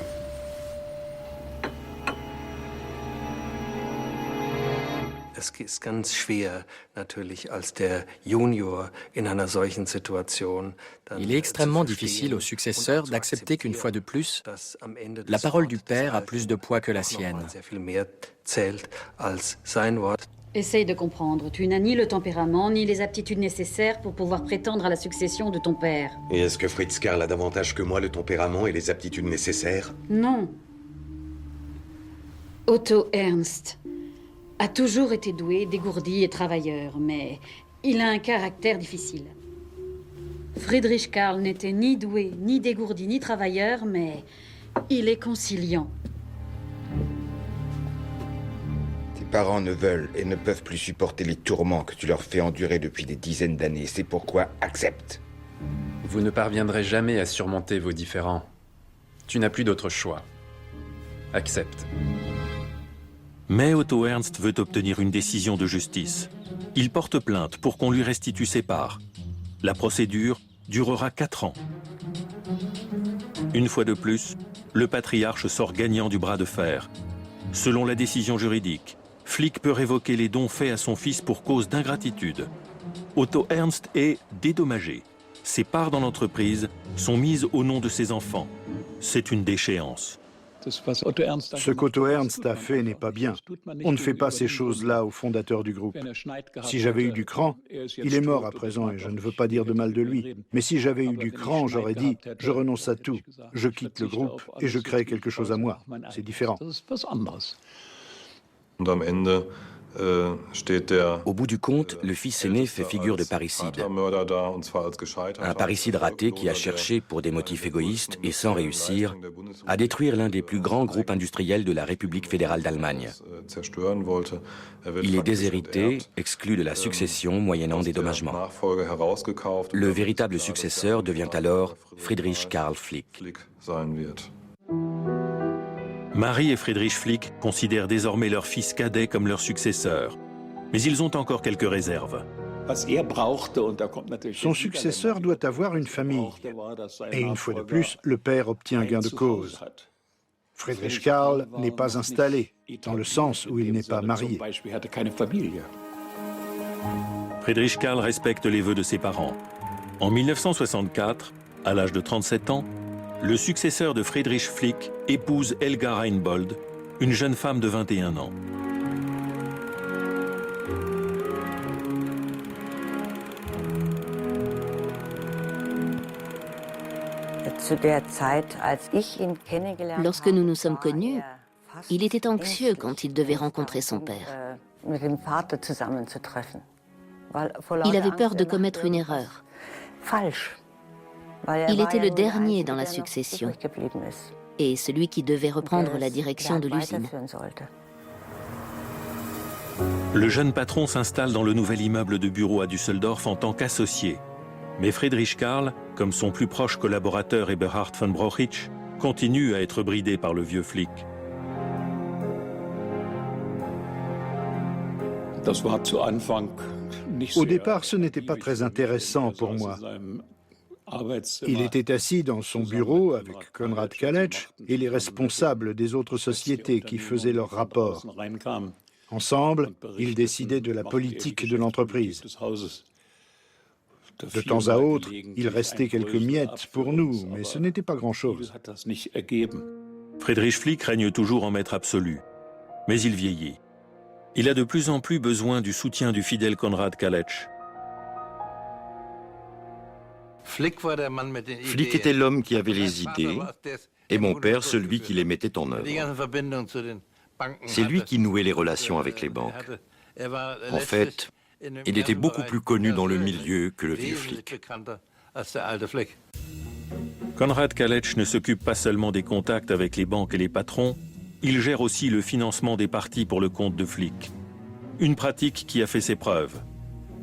D: Il est extrêmement difficile au successeur d'accepter qu'une fois de plus, la parole du père a plus de poids que la sienne.
S: Essaye de comprendre. Tu n'as ni le tempérament, ni les aptitudes nécessaires pour pouvoir prétendre à la succession de ton père.
R: Et est-ce que Fritz Karl a davantage que moi le tempérament et les aptitudes nécessaires?
S: Non. Otto Ernst a toujours été doué, dégourdi et travailleur, mais il a un caractère difficile. Friedrich Karl n'était ni doué, ni dégourdi, ni travailleur, mais il est conciliant.
B: Tes parents ne veulent et ne peuvent plus supporter les tourments que tu leur fais endurer depuis des dizaines d'années. C'est pourquoi accepte.
J: Vous ne parviendrez jamais à surmonter vos différends. Tu n'as plus d'autre choix. Accepte.
A: Mais Otto Ernst veut obtenir une décision de justice. Il porte plainte pour qu'on lui restitue ses parts. La procédure durera 4 ans. Une fois de plus, le patriarche sort gagnant du bras de fer. Selon la décision juridique, Flick peut révoquer les dons faits à son fils pour cause d'ingratitude. Otto Ernst est dédommagé. Ses parts dans l'entreprise sont mises au nom de ses enfants. C'est une déchéance.
C: Ce qu'Otto Ernst a fait n'est pas bien. On ne fait pas ces choses-là au fondateur du groupe. Si j'avais eu du cran, il est mort à présent et je ne veux pas dire de mal de lui, mais si j'avais eu du cran, j'aurais dit « je renonce à tout, je quitte le groupe et je crée quelque chose à moi ». C'est différent.
E: Au bout du compte, le fils aîné fait figure de parricide. Un parricide raté qui a cherché, pour des motifs égoïstes et sans réussir, à détruire l'un des plus grands groupes industriels de la République fédérale d'Allemagne. Il est déshérité, exclu de la succession moyennant dédommagement. Le véritable successeur devient alors Friedrich Karl Flick.
A: Marie et Friedrich Flick considèrent désormais leur fils cadet comme leur successeur. Mais ils ont encore quelques réserves.
C: Son successeur doit avoir une famille. Et une fois de plus, le père obtient gain de cause. Friedrich Karl n'est pas installé, dans le sens où il n'est pas marié.
A: Friedrich Karl respecte les vœux de ses parents. En 1964, à l'âge de 37 ans, le successeur de Friedrich Flick épouse Helga Reinbold, une jeune femme de 21 ans.
N: Lorsque nous nous sommes connus, il était anxieux quand il devait rencontrer son père. Il avait peur de commettre une erreur. Il était le dernier dans la succession et celui qui devait reprendre la direction de l'usine.
A: Le jeune patron s'installe dans le nouvel immeuble de bureaux à Düsseldorf en tant qu'associé. Mais Friedrich Karl, comme son plus proche collaborateur Eberhard von Brochitsch, continue à être bridé par le vieux Flick.
C: Au départ, ce n'était pas très intéressant pour moi. Il était assis dans son bureau avec Konrad Kaletsch et les responsables des autres sociétés qui faisaient leurs rapports. Ensemble, ils décidaient de la politique de l'entreprise. De temps à autre, il restait quelques miettes pour nous, mais ce n'était pas grand-chose.
A: Friedrich Flick règne toujours en maître absolu, mais il vieillit. Il a de plus en plus besoin du soutien du fidèle Konrad Kaletsch.
K: Flick était l'homme qui avait les idées, et mon père celui qui les mettait en œuvre. C'est lui qui nouait les relations avec les banques. En fait, il était beaucoup plus connu dans le milieu que le vieux Flick.
A: Konrad Kaletsch ne s'occupe pas seulement des contacts avec les banques et les patrons, il gère aussi le financement des partis pour le compte de Flick. Une pratique qui a fait ses preuves.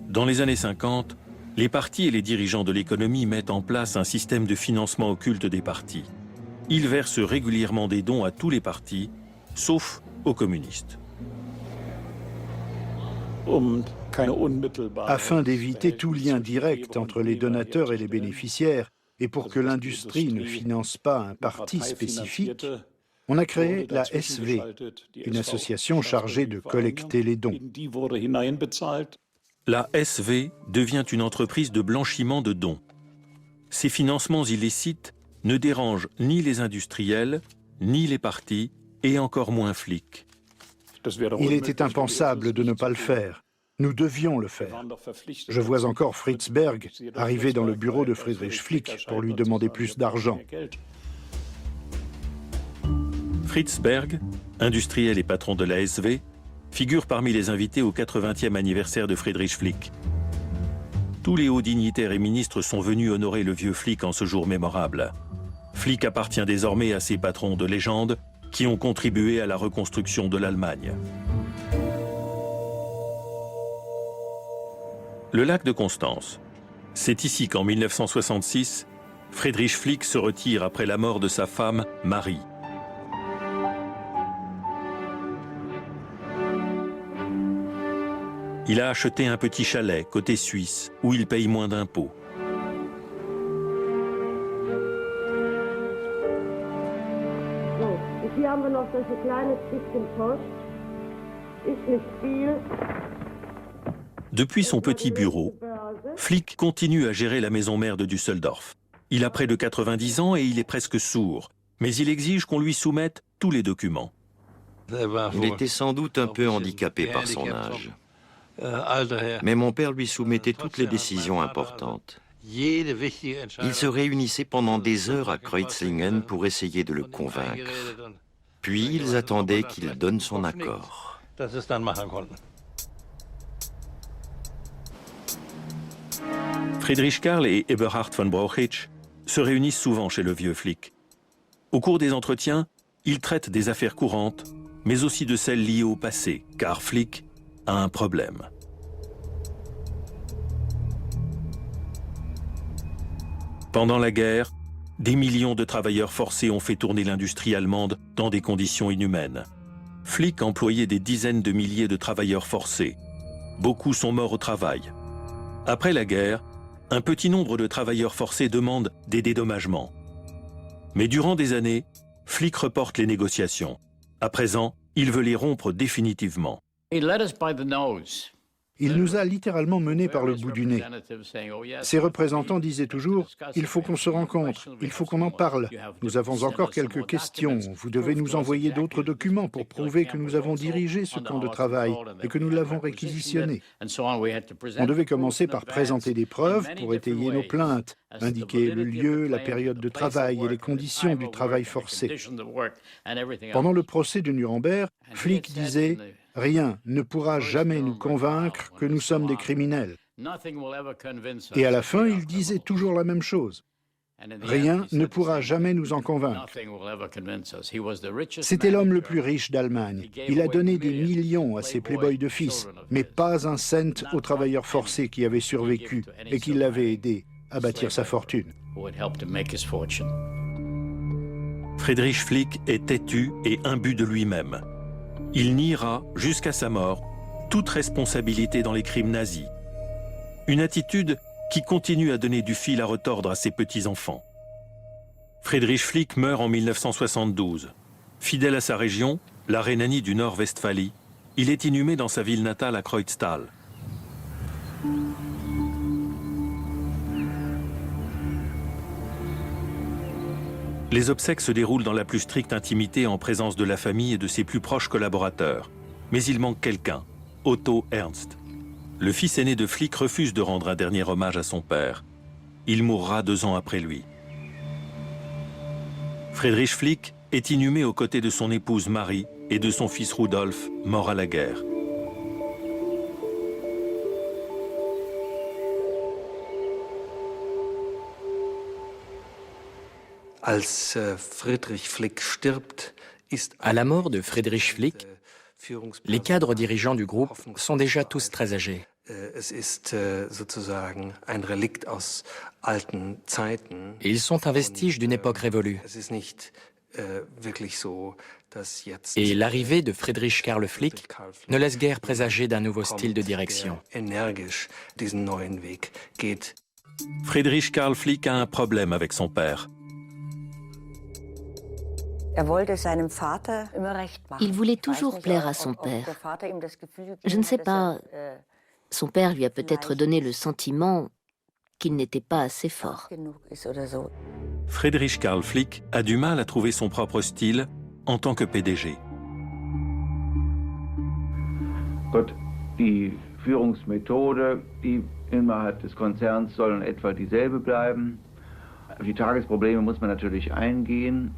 A: Dans les années 50, les partis et les dirigeants de l'économie mettent en place un système de financement occulte des partis. Ils versent régulièrement des dons à tous les partis, sauf aux communistes.
C: Afin d'éviter tout lien direct entre les donateurs et les bénéficiaires, et pour que l'industrie ne finance pas un parti spécifique, on a créé la SV, une association chargée de collecter les dons.
A: La SV devient une entreprise de blanchiment de dons. Ces financements illicites ne dérangent ni les industriels, ni les partis, et encore moins Flick.
C: Il était impensable de ne pas le faire. Nous devions le faire. Je vois encore Fritz Berg arriver dans le bureau de Friedrich Flick pour lui demander plus d'argent.
A: Fritz Berg, industriel et patron de la SV, figure parmi les invités au 80e anniversaire de Friedrich Flick. Tous les hauts dignitaires et ministres sont venus honorer le vieux Flick en ce jour mémorable. Flick appartient désormais à ces patrons de légende qui ont contribué à la reconstruction de l'Allemagne. Le lac de Constance. C'est ici qu'en 1966, Friedrich Flick se retire après la mort de sa femme, Marie. Il a acheté un petit chalet côté suisse où il paye moins d'impôts.
T: Hier haben wir noch solche kleine Stückchen Post. Ist nicht viel.
A: Depuis son petit bureau, Flick continue à gérer la maison mère de Düsseldorf. Il a près de 90 ans et il est presque sourd, mais il exige qu'on lui soumette tous les documents.
K: Il était sans doute un peu handicapé par son âge. Mais mon père lui soumettait toutes les décisions importantes. Ils se réunissaient pendant des heures à Kreuzlingen pour essayer de le convaincre. Puis ils attendaient qu'il donne son accord.
A: Friedrich Karl et Eberhard von Brauchitsch se réunissent souvent chez le vieux Flick. Au cours des entretiens, ils traitent des affaires courantes, mais aussi de celles liées au passé, car Flick a un problème. Pendant la guerre, des millions de travailleurs forcés ont fait tourner l'industrie allemande dans des conditions inhumaines. Flick employait des dizaines de milliers de travailleurs forcés. Beaucoup sont morts au travail. Après la guerre, un petit nombre de travailleurs forcés demandent des dédommagements. Mais durant des années, Flick reporte les négociations. À présent, il veut les rompre définitivement.
C: Il nous a littéralement menés par le bout du nez. Ses représentants disaient toujours « Il faut qu'on se rencontre, il faut qu'on en parle. Nous avons encore quelques questions. Vous devez nous envoyer d'autres documents pour prouver que nous avons dirigé ce camp de travail et que nous l'avons réquisitionné. » On devait commencer par présenter des preuves pour étayer nos plaintes, indiquer le lieu, la période de travail et les conditions du travail forcé. Pendant le procès de Nuremberg, Flick disait « Rien ne pourra jamais nous convaincre que nous sommes des criminels. » Et à la fin, il disait toujours la même chose. Rien ne pourra jamais nous en convaincre. C'était l'homme le plus riche d'Allemagne. Il a donné des millions à ses playboys de fils, mais pas un cent aux travailleurs forcés qui avaient survécu et qui l'avaient aidé à bâtir sa fortune.
A: Friedrich Flick est têtu et imbu de lui-même. Il niera, jusqu'à sa mort, toute responsabilité dans les crimes nazis. Une attitude qui continue à donner du fil à retordre à ses petits-enfants. Friedrich Flick meurt en 1972. Fidèle à sa région, la Rhénanie du Nord-Westphalie, il est inhumé dans sa ville natale à Kreuztal. Les obsèques se déroulent dans la plus stricte intimité en présence de la famille et de ses plus proches collaborateurs. Mais il manque quelqu'un, Otto Ernst. Le fils aîné de Flick refuse de rendre un dernier hommage à son père. Il mourra 2 ans après lui. Friedrich Flick est inhumé aux côtés de son épouse Marie et de son fils Rudolf, mort à la guerre.
D: À la mort de Friedrich Flick, les cadres dirigeants du groupe sont déjà tous très âgés. Ils sont un vestige d'une époque révolue. Et l'arrivée de Friedrich Karl Flick ne laisse guère présager d'un nouveau style de direction.
A: Friedrich Karl Flick a un problème avec son père.
N: Il voulait toujours plaire à son père. Je ne sais pas, son père lui a peut-être donné le sentiment qu'il n'était pas assez fort.
A: Friedrich Karl Flick a du mal à trouver son propre style en tant que PDG.
U: Gut, die Führungsmethode, die innerhalb des Konzerns soll in etwa dieselbe bleiben. Auf die Tagesprobleme muss man natürlich eingehen.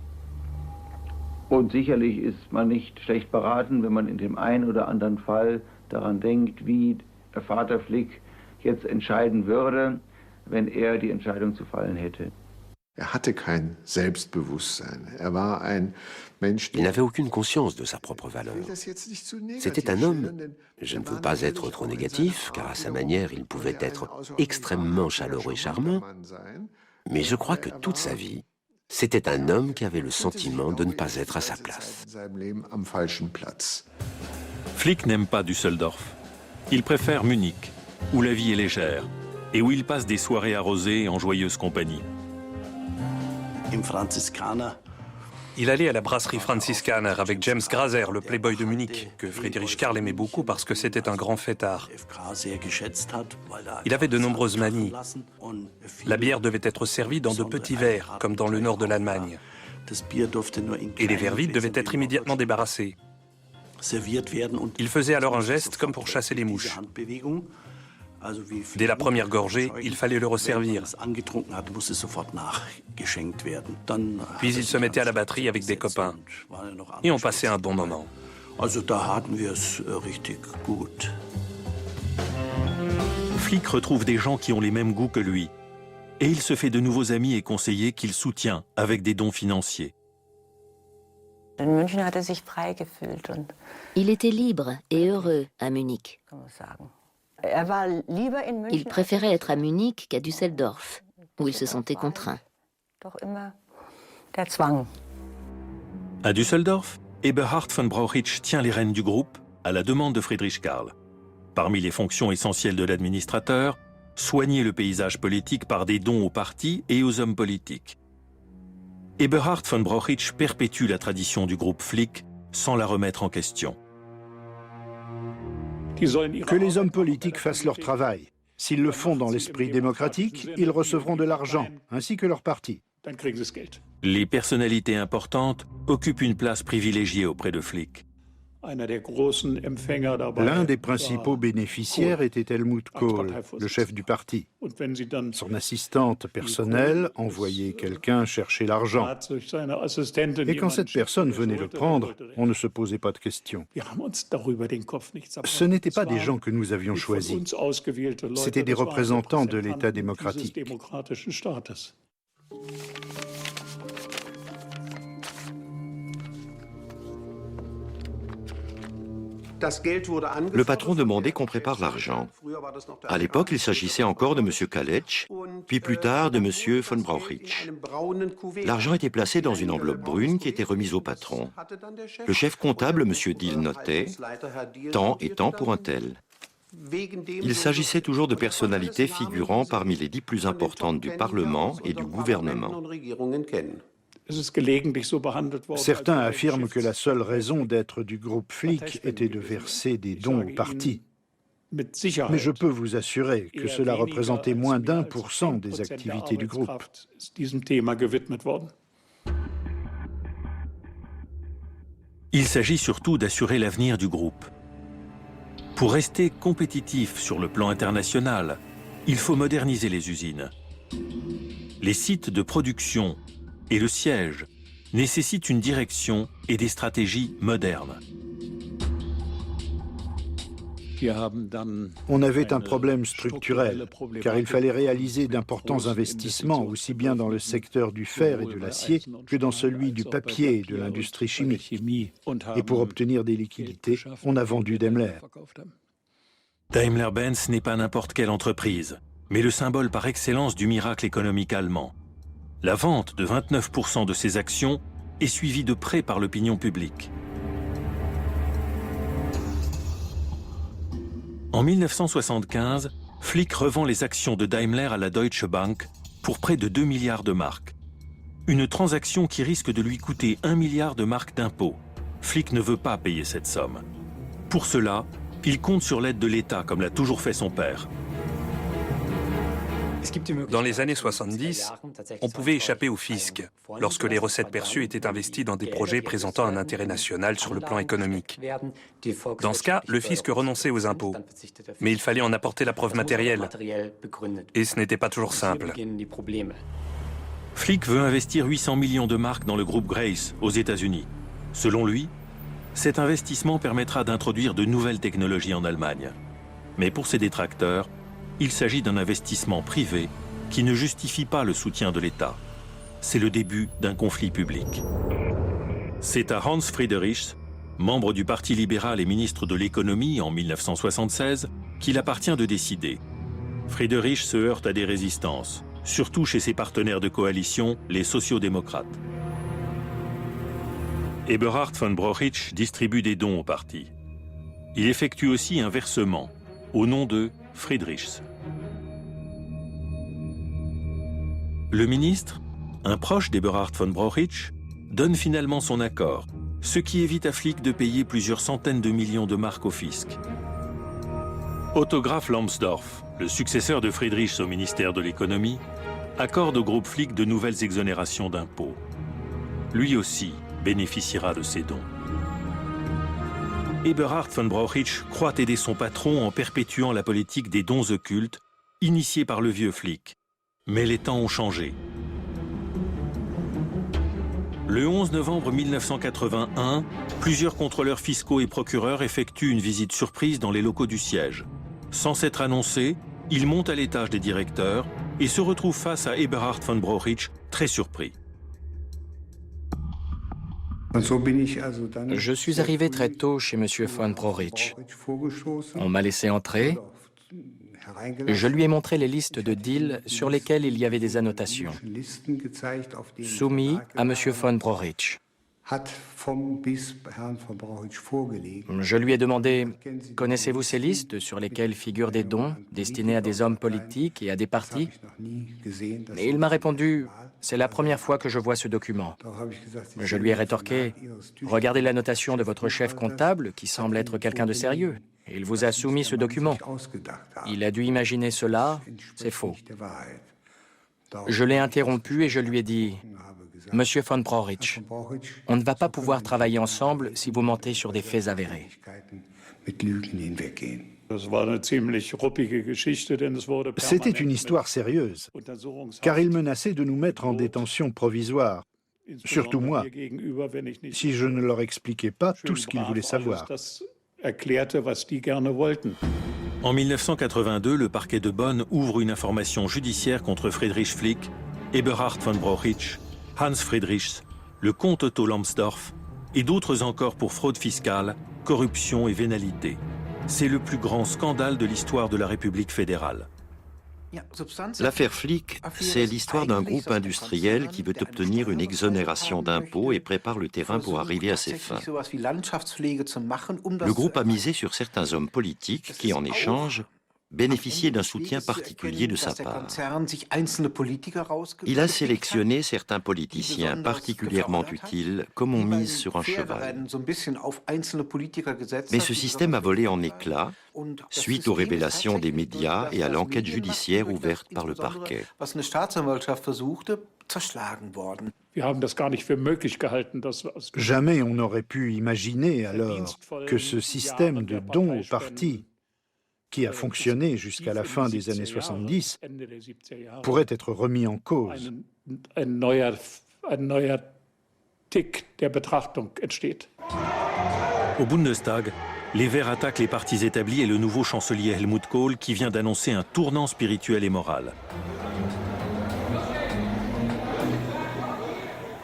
U: Und sicherlich ist man nicht schlecht beraten, wenn man in dem einen oder anderen Fall daran denkt, wie der Vater Flick jetzt entscheiden würde, wenn er die Entscheidung zu fallen hätte.
M: Il n'avait aucune conscience de sa propre valeur. C'était un homme, je ne veux pas être trop négatif, car à sa manière, il pouvait être extrêmement chaleureux et charmant, mais je crois que toute sa vie, c'était un homme qui avait le sentiment de ne pas être à sa place.
A: Flick n'aime pas Düsseldorf. Il préfère Munich, où la vie est légère et où il passe des soirées arrosées en joyeuse compagnie.
H: Il allait à la brasserie Franziskaner avec James Graser, le playboy de Munich, que Friedrich Karl aimait beaucoup parce que c'était un grand fêtard. Il avait de nombreuses manies. La bière devait être servie dans de petits verres, comme dans le nord de l'Allemagne. Et les verres vides devaient être immédiatement débarrassés. Il faisait alors un geste comme pour chasser les mouches. Dès la première gorgée, il fallait le resservir. Puis il se mettait à la batterie avec des copains. Et on passait un bon moment.
A: Flick retrouve des gens qui ont les mêmes goûts que lui. Et il se fait de nouveaux amis et conseillers qu'il soutient avec des dons financiers.
N: Il était libre et heureux à Munich. Il préférait être à Munich qu'à Düsseldorf, où il se sentait contraint.
A: À Düsseldorf, Eberhard von Brauchitsch tient les rênes du groupe à la demande de Friedrich Karl. Parmi les fonctions essentielles de l'administrateur, soigner le paysage politique par des dons aux partis et aux hommes politiques. Eberhard von Brauchitsch perpétue la tradition du groupe Flick sans la remettre en question.
C: Que les hommes politiques fassent leur travail. S'ils le font dans l'esprit démocratique, ils recevront de l'argent, ainsi que leur parti.
A: Les personnalités importantes occupent une place privilégiée auprès de Flick.
C: L'un des principaux bénéficiaires était Helmut Kohl, le chef du parti. Son assistante personnelle envoyait quelqu'un chercher l'argent. Et quand cette personne venait le prendre, on ne se posait pas de questions. Ce n'étaient pas des gens que nous avions choisis. C'étaient des représentants de l'État démocratique.
K: Le patron demandait qu'on prépare l'argent. À l'époque, il s'agissait encore de M. Kaletsch, puis plus tard de M. von Brauchitsch. L'argent était placé dans une enveloppe brune qui était remise au patron. Le chef comptable, M. Dill, notait « tant et tant pour un tel ». Il s'agissait toujours de personnalités figurant parmi les 10 plus importantes du Parlement et du gouvernement.
C: Certains affirment que la seule raison d'être du groupe Flick était de verser des dons au parti. Mais je peux vous assurer que cela représentait moins d'1% des activités du groupe.
A: Il s'agit surtout d'assurer l'avenir du groupe. Pour rester compétitif sur le plan international, il faut moderniser les usines. Les sites de production et le siège nécessitent une direction et des stratégies modernes.
C: On avait un problème structurel, car il fallait réaliser d'importants investissements aussi bien dans le secteur du fer et de l'acier que dans celui du papier et de l'industrie chimique. Et pour obtenir des liquidités, on a vendu Daimler.
A: Daimler-Benz n'est pas n'importe quelle entreprise, mais le symbole par excellence du miracle économique allemand. La vente de 29% de ses actions est suivie de près par l'opinion publique. En 1975, Flick revend les actions de Daimler à la Deutsche Bank pour près de 2 milliards de marks. Une transaction qui risque de lui coûter 1 milliard de marks d'impôts. Flick ne veut pas payer cette somme. Pour cela, il compte sur l'aide de l'État comme l'a toujours fait son père.
H: Dans les années 70, on pouvait échapper au fisc lorsque les recettes perçues étaient investies dans des projets présentant un intérêt national sur le plan économique. Dans ce cas, le fisc renonçait aux impôts. Mais il fallait en apporter la preuve matérielle. Et ce n'était pas toujours simple.
A: Flick veut investir 800 millions de marks dans le groupe Grace, aux États-Unis. Selon lui, cet investissement permettra d'introduire de nouvelles technologies en Allemagne. Mais pour ses détracteurs, il s'agit d'un investissement privé qui ne justifie pas le soutien de l'État. c'est le début d'un conflit public. C'est à Hans Friedrichs, membre du Parti libéral et ministre de l'économie en 1976, qu'il appartient de décider. Friedrich se heurte à des résistances, surtout chez ses partenaires de coalition, les sociaux-démocrates. Eberhard von Brochich distribue des dons au parti. Il effectue aussi un versement au nom de Friedrichs. Le ministre, un proche d'Eberhard von Brochich, donne finalement son accord, ce qui évite à Flick de payer plusieurs centaines de millions de marks au fisc. Otto Graf Lambsdorff, le successeur de Friedrichs au ministère de l'économie, accorde au groupe Flick de nouvelles exonérations d'impôts. Lui aussi bénéficiera de ces dons. Eberhard von Brochich croit aider son patron en perpétuant la politique des dons occultes, initiée par le vieux Flick. Mais les temps ont changé. Le 11 novembre 1981, plusieurs contrôleurs fiscaux et procureurs effectuent une visite surprise dans les locaux du siège. Sans s'être annoncés, ils montent à l'étage des directeurs et se retrouvent face à Eberhard von Brochich, très surpris.
D: Je suis arrivé très tôt chez M. von Brochich. On m'a laissé entrer. Je lui ai montré les listes de deals sur lesquels il y avait des annotations, soumis à M. von Brochich. Je lui ai demandé « Connaissez-vous ces listes sur lesquelles figurent des dons destinés à des hommes politiques et à des partis ?» Et il m'a répondu « C'est la première fois que je vois ce document. » Je lui ai rétorqué « Regardez la notation de votre chef comptable qui semble être quelqu'un de sérieux. Il vous a soumis ce document. Il a dû imaginer cela, c'est faux. » Je l'ai interrompu et je lui ai dit « Monsieur von Brochich, on ne va pas pouvoir travailler ensemble si vous mentez sur des faits avérés. »
C: C'était une histoire sérieuse, car il menaçait de nous mettre en détention provisoire, surtout moi, si je ne leur expliquais pas tout ce qu'ils voulaient savoir.
A: En 1982, le parquet de Bonn ouvre une information judiciaire contre Friedrich Flick, Eberhard von Brochich, Hans Friedrichs, le comte Otto Lambsdorff et d'autres encore pour fraude fiscale, corruption et vénalité. C'est le plus grand scandale de l'histoire de la République fédérale.
K: L'affaire Flick, c'est l'histoire d'un groupe industriel qui veut obtenir une exonération d'impôts et prépare le terrain pour arriver à ses fins. Le groupe a misé sur certains hommes politiques qui, en échange, bénéficiaient d'un soutien particulier de sa part. Il a sélectionné certains politiciens particulièrement utiles, comme on mise sur un cheval. Mais ce système a volé en éclats suite aux révélations des médias et à l'enquête judiciaire ouverte par le parquet.
C: Jamais on n'aurait pu imaginer alors que ce système de dons au parti, qui a fonctionné jusqu'à la fin des années 70, pourrait être remis en cause.
A: Au Bundestag, les Verts attaquent les partis établis et le nouveau chancelier Helmut Kohl qui vient d'annoncer un tournant spirituel et moral.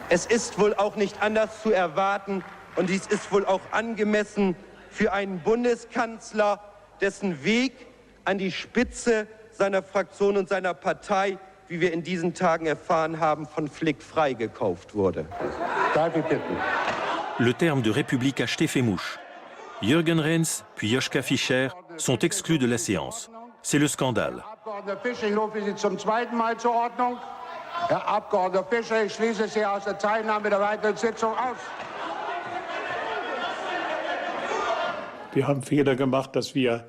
L: Es ist wohl auch nicht anders zu erwarten und dies ist wohl auch angemessen für einen Bundeskanzler, dessen Weg an die Spitze seiner Fraktion und seiner Partei, wie wir in diesen Tagen erfahren haben, von Flick freigekauft wurde.
A: Le terme de République achetée fait mouche. Jürgen Renz puis Joschka Fischer sont exclus de la séance. C'est le scandale.
V: Herr Abgeordneter Fischer, ich schließe Sie aus der Teilnahme der weiteren Sitzung aus.
W: Wir haben Fehler gemacht, dass wir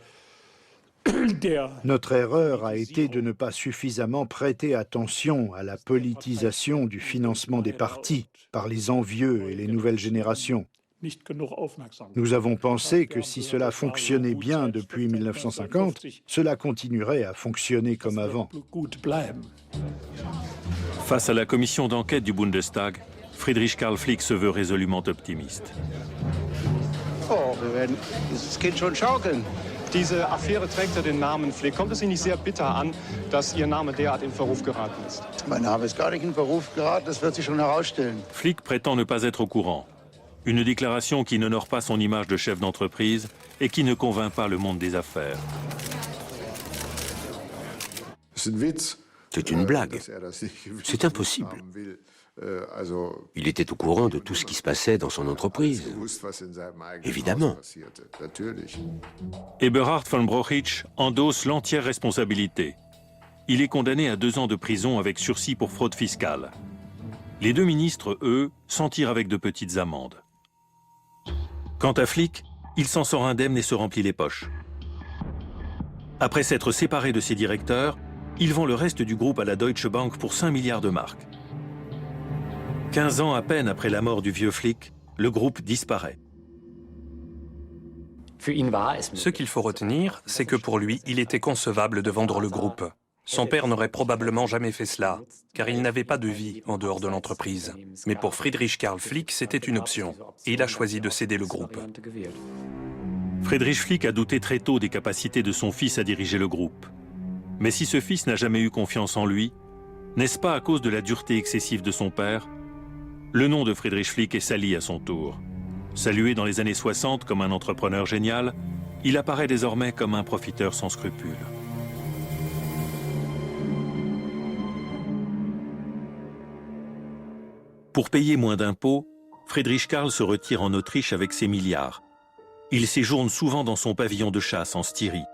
C: Notre erreur a été de ne pas suffisamment prêter attention à la politisation du financement des partis par les envieux et les nouvelles générations. Nous avons pensé que si cela fonctionnait bien depuis 1950, cela continuerait à fonctionner comme avant.
A: Face à la commission d'enquête du Bundestag, Friedrich Karl Flick se veut résolument optimiste.
G: Oh, wir werden dieses Kind schon schaukeln.
F: Diese Affäre trägt ja den Namen Flick. Kommt es Ihnen nicht sehr bitter an, dass Ihr Name derart in Verruf geraten ist?
I: Mein Name ist gar nicht in Verruf geraten, das wird sich schon herausstellen.
A: Flick prétend ne pas être au courant. Une déclaration qui n'honore pas son image de chef d'entreprise et qui ne convainc pas le monde des affaires.
M: C'est une blague. C'est impossible. Il était au courant de tout ce qui se passait dans son entreprise. Évidemment.
A: Eberhard von Brochich endosse l'entière responsabilité. Il est condamné à 2 ans de prison avec sursis pour fraude fiscale. Les 2 ministres, eux, s'en tirent avec de petites amendes. Quant à Flick, il s'en sort indemne et se remplit les poches. Après s'être séparé de ses directeurs, il vend le reste du groupe à la Deutsche Bank pour 5 milliards de marks. 15 ans à peine après la mort du vieux Flick, le groupe disparaît.
H: Ce qu'il faut retenir, c'est que pour lui, il était concevable de vendre le groupe. Son père n'aurait probablement jamais fait cela, car il n'avait pas de vie en dehors de l'entreprise. Mais pour Friedrich Karl Flick, c'était une option, et il a choisi de céder le groupe.
A: Friedrich Flick a douté très tôt des capacités de son fils à diriger le groupe. Mais si ce fils n'a jamais eu confiance en lui, n'est-ce pas à cause de la dureté excessive de son père? Le nom de Friedrich Flick est sali à son tour. Salué dans les années 60 comme un entrepreneur génial, il apparaît désormais comme un profiteur sans scrupules. Pour payer moins d'impôts, Friedrich Karl se retire en Autriche avec ses milliards. Il séjourne souvent dans son pavillon de chasse en Styrie.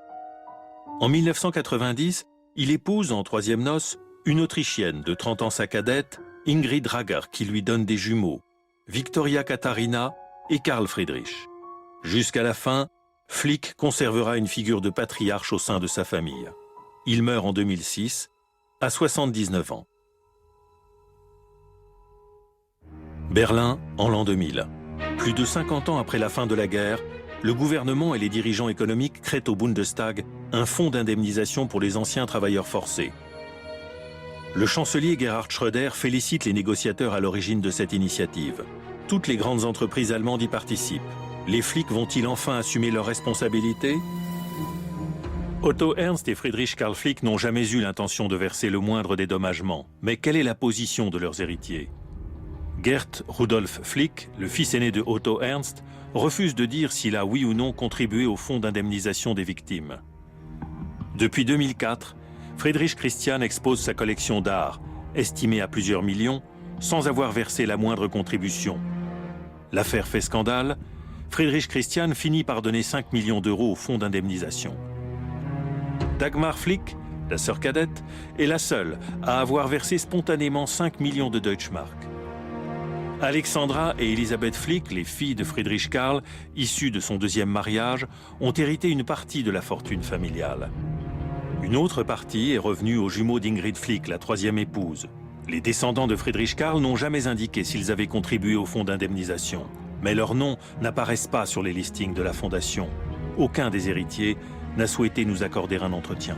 A: En 1990, il épouse en 3e noces une Autrichienne de 30 ans sa cadette, Ingrid Rager, qui lui donne des jumeaux, Victoria Katharina et Karl Friedrich. Jusqu'à la fin, Flick conservera une figure de patriarche au sein de sa famille. Il meurt en 2006, à 79 ans. Berlin, en l'an 2000. Plus de 50 ans après la fin de la guerre, le gouvernement et les dirigeants économiques créent au Bundestag un fonds d'indemnisation pour les anciens travailleurs forcés. Le chancelier Gerhard Schröder félicite les négociateurs à l'origine de cette initiative. Toutes les grandes entreprises allemandes y participent. Les flics vont-ils enfin assumer leurs responsabilités? Otto Ernst et Friedrich Karl Flick n'ont jamais eu l'intention de verser le moindre dédommagement. Mais quelle est la position de leurs héritiers? Gert Rudolf Flick, le fils aîné de Otto Ernst, refuse de dire s'il a oui ou non contribué au fonds d'indemnisation des victimes. Depuis 2004, Friedrich Christian expose sa collection d'art, estimée à plusieurs millions, sans avoir versé la moindre contribution. L'affaire fait scandale, Friedrich Christian finit par donner 5 millions d'euros au fonds d'indemnisation. Dagmar Flick, la sœur cadette, est la seule à avoir versé spontanément 5 millions de Deutschmark. Alexandra et Elisabeth Flick, les filles de Friedrich Karl, issues de son 2e mariage, ont hérité une partie de la fortune familiale. Une autre partie est revenue aux jumeaux d'Ingrid Flick, la 3e épouse. Les descendants de Friedrich Karl n'ont jamais indiqué s'ils avaient contribué au fonds d'indemnisation. Mais leurs noms n'apparaissent pas sur les listings de la fondation. Aucun des héritiers n'a souhaité nous accorder un entretien.